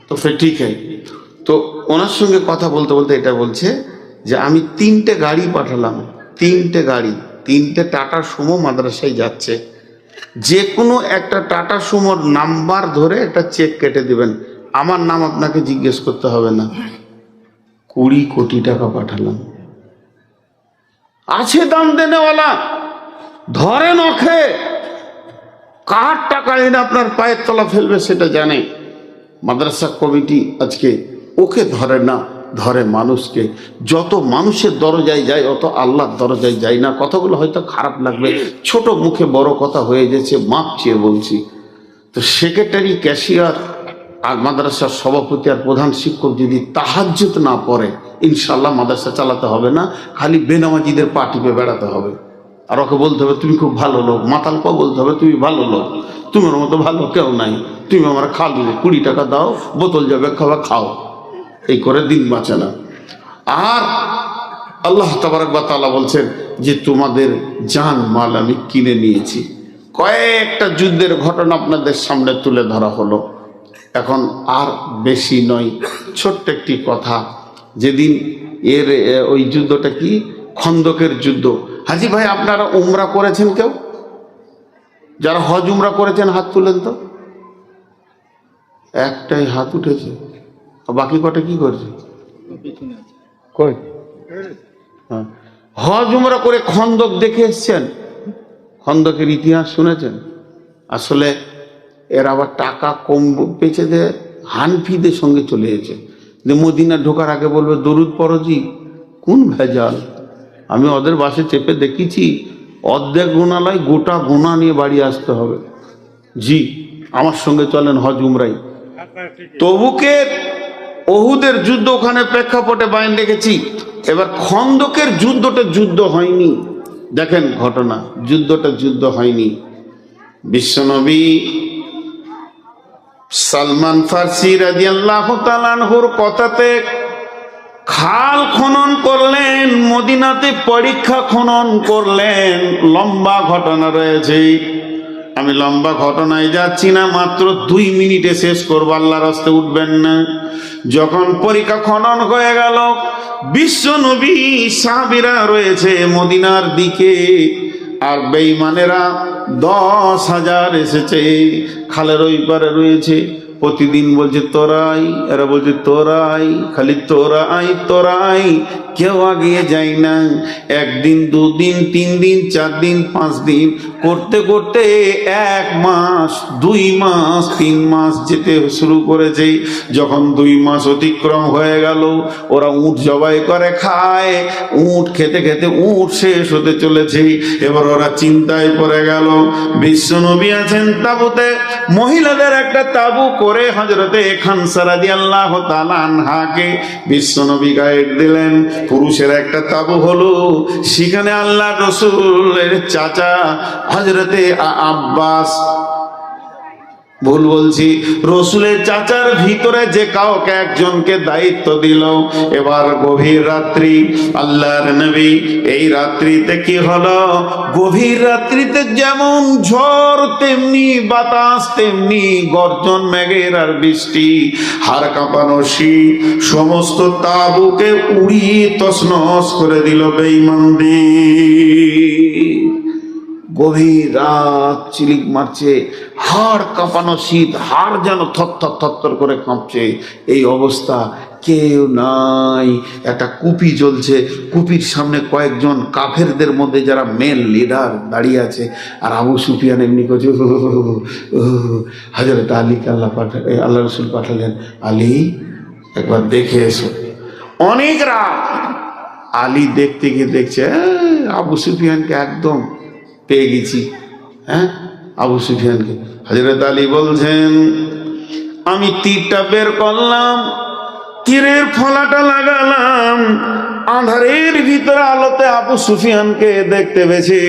तो फिर ठीक है। তো ওনার সঙ্গে কথা বলতে বলতে এটা বলছে যে আমি 3টে গাড়ি পাঠালাম, 3টে গাড়ি, 3টে টাটা সুমো মাদ্রাসায় যাচ্ছে। যে কোনো একটা টাটা সুমোর নাম্বার ধরে একটা চেক কেটে দিবেন, আমার নাম আপনাকে জিজ্ঞেস করতে হবে না। 20 কোটি টাকা পাঠালাম। আছে দাম দেনেওয়ালা, ধরে নখে, কার টাকা এনে আপনার পায়ের তলা ফেলবে সেটা জানে। মাদ্রাসা কমিটি আজকে ওকে ধরে না, ধরে মানুষকে। যত মানুষের দরজায় যায় অত আল্লাহর দরজায় যায় না। কথাগুলো হয়তো খারাপ লাগবে, ছোট মুখে বড় কথা হয়ে গেছে, মাপ চেয়ে বলছি। তো সেক্রেটারি, ক্যাশিয়ার আর মাদ্রাসার সভাপতি আর প্রধান শিক্ষক যদি তাহাজ্জুদ না পড়ে, ইনশাল্লাহ মাদ্রাসা চালাতে হবে না, খালি বেনামাজিদের পা টিপে বেড়াতে হবে। আর ওকে বলতে হবে তুমি খুব ভালো লোক, মাতালকেও বলতে হবে তুমি ভালো লোক, তোমার মতো ভালো কেউ নাই, তুমি আমার খাওয়া 20 টাকা দাও, বোতল যাবে খাওয়া, খাও। এই করে দিন বাঁচে না। আর আল্লাহ তাবারক ওয়া তাআলা বলছেন যে তোমাদের জান মাল আমি কিনে নিয়েছি। কয়েকটা যুদ্ধের ঘটনা আপনাদের সামনে তুলে ধরা হলো। এখন আর বেশি নয়, ছোট্ট একটি কথা। যেদিন এর ওই যুদ্ধটা কি, খন্দকের যুদ্ধ। হাজি ভাই আপনারা উমরা করেছেন কেউ? যারা হজ উমরা করেছেন হাত তুলেন তো। একটাই হাত উঠেছে, বাকি কটা কি করছে? কই? হ্যাঁ, হজ উমরা করে খন্দক দেখে এসছেন, খন্দকের ইতিহাস শুনেছেন? আসলে এর আবার টাকা কম পেয়েছে দিয়ে হানফিদের সঙ্গে চলে গেছে, যে মদিনা ঢোকার আগে বলবে দরুদ পড়ো জি। কোন ভেজাল! আমি ওদের বাসে চেপে দেখেছি, অর্ধেক গোনালয় গোটা গোনা নিয়ে বাড়ি আসতে হবে। জি আমার সঙ্গে চলেন হজ উমরাই। তবুকের ওহুদের যুদ্ধ ওখানে প্রেক্ষাপটে বাইন রেখেছি। এবার খন্দকের যুদ্ধটা যুদ্ধ হয়নি, দেখেন ঘটনা, যুদ্ধটা যুদ্ধ হয়নি। বিশ্বনবী সালমান ফার্সি রাদিয়াল্লাহু তাআলা আনহুর কথাতে খাল খনন করলেন, মদিনাতে পরীক্ষা খনন করলেন। লম্বা ঘটনা রয়েছে, আমি লম্বা ঘটনায় যাচ্ছি না, মাত্র 2 মিনিটে শেষ করবো, আল্লাহর রাস্তে উঠবেন না। যখন পরীক্ষা খনন হয়ে গেল, বিশ্ব নবী সাহাবীরা রয়েছে মদিনার দিকে, আর বেঈমানেরা 10,000 এসেছে, খালের ওই পারে রয়েছে। প্রতিদিন বলছে তোরাই, এরা বলছে তোরাই, খালি তোরাই তোরাই, কেউ আগিয়ে যায় না। 1 দিন 2 দিন 3 দিন 4 দিন 5 দিন করতে করতে 1 মাস 2 মাস 3 মাস যেতে শুরু করেছে। যখন 2 মাস অতিক্রম হয়ে গেল, ওরা উট জবাই করে খায়, উট খেতে খেতে উট শেষ হতে চলেছে। এবার ওরা চিন্তায় পড়ে গেল, বিশ্বনবী আছেন তাঁবুতে, মহিলাদের একটা তাঁবু করে হযরতে খানসা রাদিয়াল্লাহু তাআলা আনহাকে বিশ্বনবী গাইড দিলেন। পুরুষের একটা তাঁবু হলো, সেখানে আল্লাহ রাসূলের চাচা হযরতে আব্বাস, ভুল বলছি, রসুলের চাচার ভিতরে যে কাউকে একজনকে দায়িত্ব দিল। এবার গভীর রাত্রি, আল্লাহর নবী এই রাত্রিতে কি হলো, গভীর রাত্রিতে যেমন ঝড় তেমনি বাতাস, তেমনি গর্জন মেঘের আর বৃষ্টি, হাড় কাঁপানো শীত সমস্ত তাঁবুকে উড়িয়ে তছনছ করে দিল বেঈমানদের। গভীর রাত, চিলিক মারছে, হাড় কাঁপানো শীত, হাড় যেন থরথর থরথর করে কাঁপছে। এই অবস্থা, কেউ নাই, একটা কুপি জ্বলছে, কুপির সামনে কয়েকজন কাফেরদের মধ্যে যারা মেন লিডার দাঁড়িয়ে আছে, আর আবু সুফিয়ান এমনি করছে। হযরত আলীকে আল্লাহ রাসূল পাঠালেন, আলী একবার দেখে এসো। অনেক রাত, আলী দেখতে গিয়ে দেখছে আবু সুফিয়ানকে একদম পেয়ে গেছি। হ্যাঁ, আবু সুফিয়ানকে। হযরত আলী বলছেন, আমি তীরটা বের করলাম, তীরের ফলাটা লাগালাম, আঁধারের ভিতরে আলোতে আবু সুফিয়ানকে দেখতে পেয়েছি,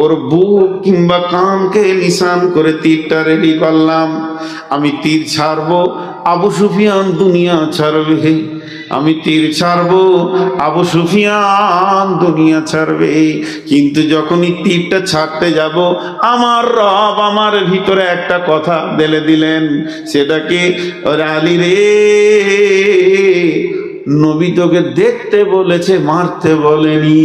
ওর বুক কিংবা কানকে নিশান করে তীরটা রেডি করলাম। আমি তীর ছাড়বো, আবু সুফিয়ান দুনিয়া ছাড়বে। আমি তীর ছাড়বো, আবু সুফিয়ান দুনিয়া ছাড়বে। কিন্তু যখনই তীরটা ছাড়তে যাব, আমার রব আমার ভিতরে একটা কথা বলে দিলেন, সেটা কি, আলী রে, নবী তোকে দেখতে বলেছে, মারতে বলেনি,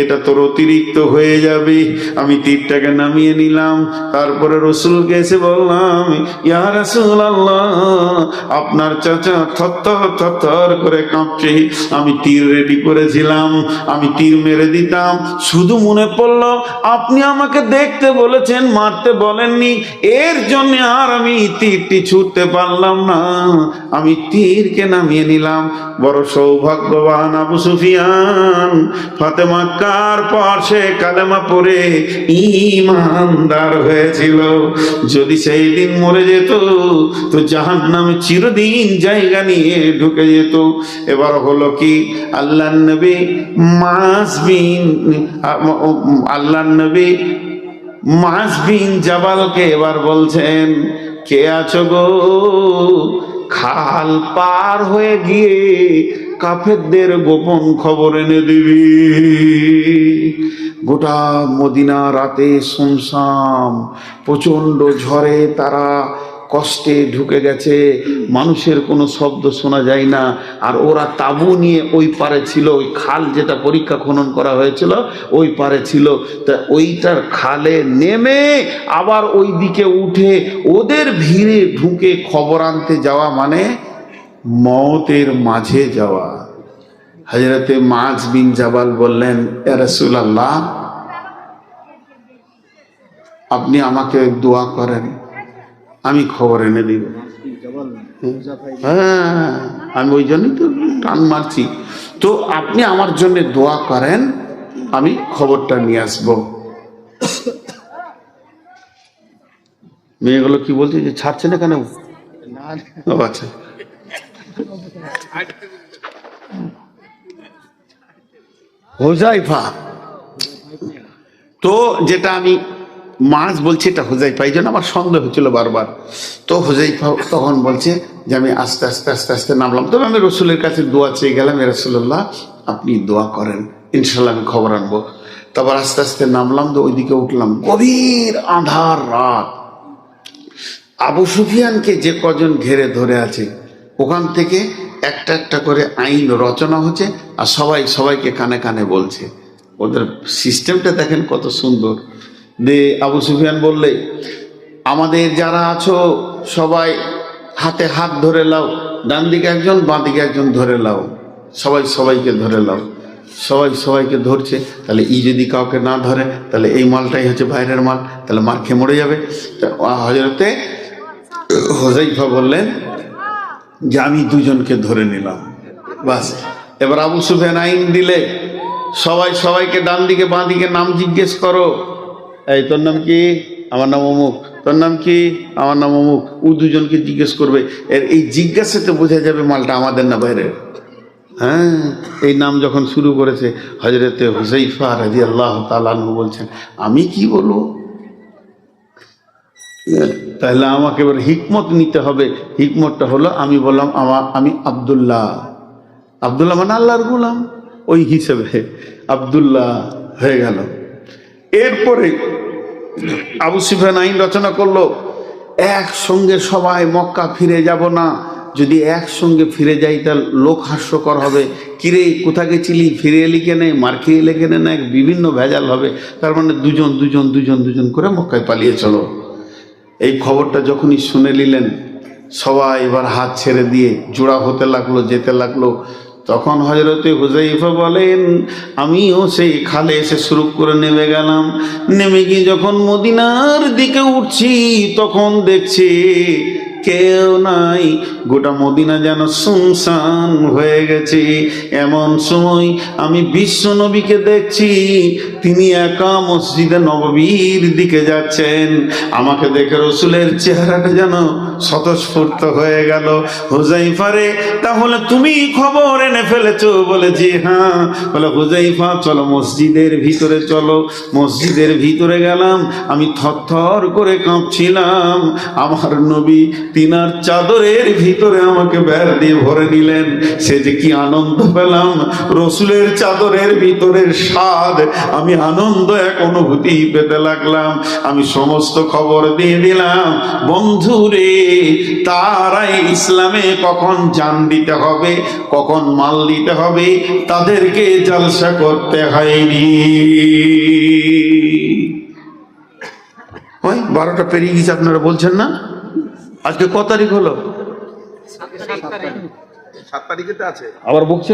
এটা তোর অতিরিক্ত হয়ে যাবে। আমি তীরটাকে নামিয়ে নিলাম, তারপরে রসুলকে এসে বললাম, ইয়া রাসূলুল্লাহ, আপনার চাচা থরথর থরথর করে কাঁপছে, আমি তীর রেডি করেছিলাম, আমি তীর মেরে দিতাম, শুধু মনে পড়লো আপনি আমাকে দেখতে বলেছেন, মারতে বলেননি, এর জন্য আর আমি তীরটি ছুটতে পারলাম না, আমি তীরকে নামিয়ে নিলাম। বড় সৌভাগ্যবান আবু সুফিয়ান, ফাতেমা কার পর সে কালেমা পড়ে ঈমানদার হয়েছিল। যদি সেই দিন মরে যেত তো জাহান্নামে চিরদিন জায়গা নিয়ে ঢুকে যেত। এবার হলো কি, আল্লাহর নবী মুআজ বিন জাবালকে এবার বলছেন, কে আছো গো, খাল পার হয়ে গিয়ে কাফেরদের গোপন খবর এনে দিবি। গোটা মদিনা রাতে শুনশান, প্রচন্ড ঝড়ে তারা কষ্টে ঢুকে গেছে, মানুষের কোনো শব্দ শোনা যায় না। আর ওরা তাঁবু নিয়ে ওই পারে ছিল, ওই খাল যেটা পরীক্ষা খনন করা হয়েছিল ওই পারে ছিল। তা ওইটার খালে নেমে আবার ওই দিকে উঠে ওদের ভিড়ে ঢুকে খবর আনতে যাওয়া মানে মওতের মাঝে যাওয়া। হযরতে মুআয বিন জাবাল বললেন, ইয়া রাসূলুল্লাহ, আপনি আমাকে দোয়া করেন, আমি খবর এনে দিব। হ্যাঁ, আমি ওই জন্যই তো টান মারছি। তো আপনি আমার জন্য দোয়া করেন, আমি খবরটা নিয়ে আসবো। মেয়েগুলো কি বলছে যে ছাড়ছে না কেন? আচ্ছা, হুযায়ফা, তো যেটা আমি মাছ বলছি এটা হুযায়ফা, এই জন্য আমার সন্দেহ হচ্ছিল বারবার। তো হুযায়ফা তখন বলছে যে আমি আস্তে আস্তে আস্তে আস্তে নামলাম, তবে আমি রসুলের কাছে দোয়া চেয়ে গেলাম, ইয়া রাসূলুল্লাহ আপনি দোয়া করেন, ইনশাল্লাহ আমি খবর আনবো। তারপর আস্তে আস্তে নামলাম, তো ওইদিকে উঠলাম, গভীর আঁধার রাত। আবু সুফিয়ানকে যে কজন ঘেরে ধরে আছে ওখান থেকে একটা একটা করে আইন রচনা হচ্ছে, আর সবাই সবাইকে কানে কানে বলছে। ওদের সিস্টেমটা দেখেন কত সুন্দর। দে আবু সুফিয়ান বললে, আমাদের যারা আছো সবাই হাতে হাত ধরে লাও, ডান দিকে একজন বাঁ দিকে একজন ধরে লাও, সবাই সবাইকে ধরে লাও। সবাই সবাইকে ধরছে, তাহলে ই যদি কাউকে না ধরে তাহলে এই মালটাই হচ্ছে বাইরের মাল, তাহলে মার খেয়ে মরে যাবে। হযরতে হুযায়ফা বললেন যে আমি দুজনকে ধরে নিলাম, বাস। এবার আবু সুফিয়ান আইন দিলে, সবাই সবাইকে ডান দিকে বাঁ দিকে নাম জিজ্ঞেস করো। এই তোর নাম কি? আমার নাম অমুক। তোর নাম কি? আমার নাম অমুক। ও দুজনকে জিজ্ঞেস করবে। এর এই জিজ্ঞাসাতে বোঝা যাবে মালটা আমাদের না বাইরের। হ্যাঁ, এই নাম যখন শুরু করেছে, হযরতে হুযায়ফা রাদিয়াল্লাহু তাআলা আনহু বলছেন, আমি কি বলবো? তাহলে আমাকে এবার হিকমত নিতে হবে। হিকমতটা হলো, আমি বললাম আমি আব্দুল্লাহ। আব্দুল্লাহ মানে আল্লাহর গোলাম, ওই হিসেবে আব্দুল্লাহ হয়ে গেল। এরপরে আবু সুফিয়ান আইন রচনা করলো, একসঙ্গে সবাই মক্কা ফিরে যাব না, যদি একসঙ্গে ফিরে যাই তাহলে লোক হাস্যকর হবে। কিরে কোথা গেছিলি, ফিরে এলি কেনে, মার খেয়ে এলে কেনে, না বিভিন্ন ভেজাল হবে। তার মানে দুজন দুজন দুজন দুজন করে মক্কায় পালিয়ে চলো। এই খবরটা যখনই শুনে নিলেন, সবাই এবার হাত ছেড়ে দিয়ে জোড়া হতে লাগলো, যেতে লাগলো। তখন হযরতে হুযায়ফা বলেন, আমিও সেই খালে এসে শুরু করে নেমে গেলাম। নেমে গিয়ে যখন মদিনার দিকে উঠছি, তখন দেখছি কেউ নাই, গোটা মদিনা যেন সুনসান হয়ে গেছে। এমন সময় আমি বিশ্ব নবীকে দেখছি, তিনি একা মসজিদে নববীর দিকে যাচ্ছেন। আমাকে দেখে রসুলের চেহারাটা যেন স্বতঃস্ফূর্ত হয়ে গেল। হুযায়ফা রে, তাহলে তুমি খবর এনে ফেলেছো? বলে জি হ্যাঁ। বলে হুযায়ফা চলো মসজিদের ভিতরে চলো। মসজিদের ভিতরে গেলাম, আমি থরথর করে কাঁপছিলাম। আমার নবী তিনার চাদরের ভিতরে আমাকে বের দিয়ে ভরে নিলেন। সে যে কি আনন্দ পেলাম, রসুলের চাদরের ভিতরের স্বাদ, আমি আনন্দ এক অনুভূতি পেতে লাগলাম। আমি সমস্ত খবর দিয়ে দিলাম, বন্ধুরে তারাই ইসলামে কখন জান দিতে হবে, কখন মাল দিতে হবে, তাদেরকে জলসা করতে হয়নি। ওই 12টা পেরিয়ে গেছে, আপনারা বলছেন না? আজকে ক তারিখ হলো? 7 তারিখে আছে, আবার বকছে।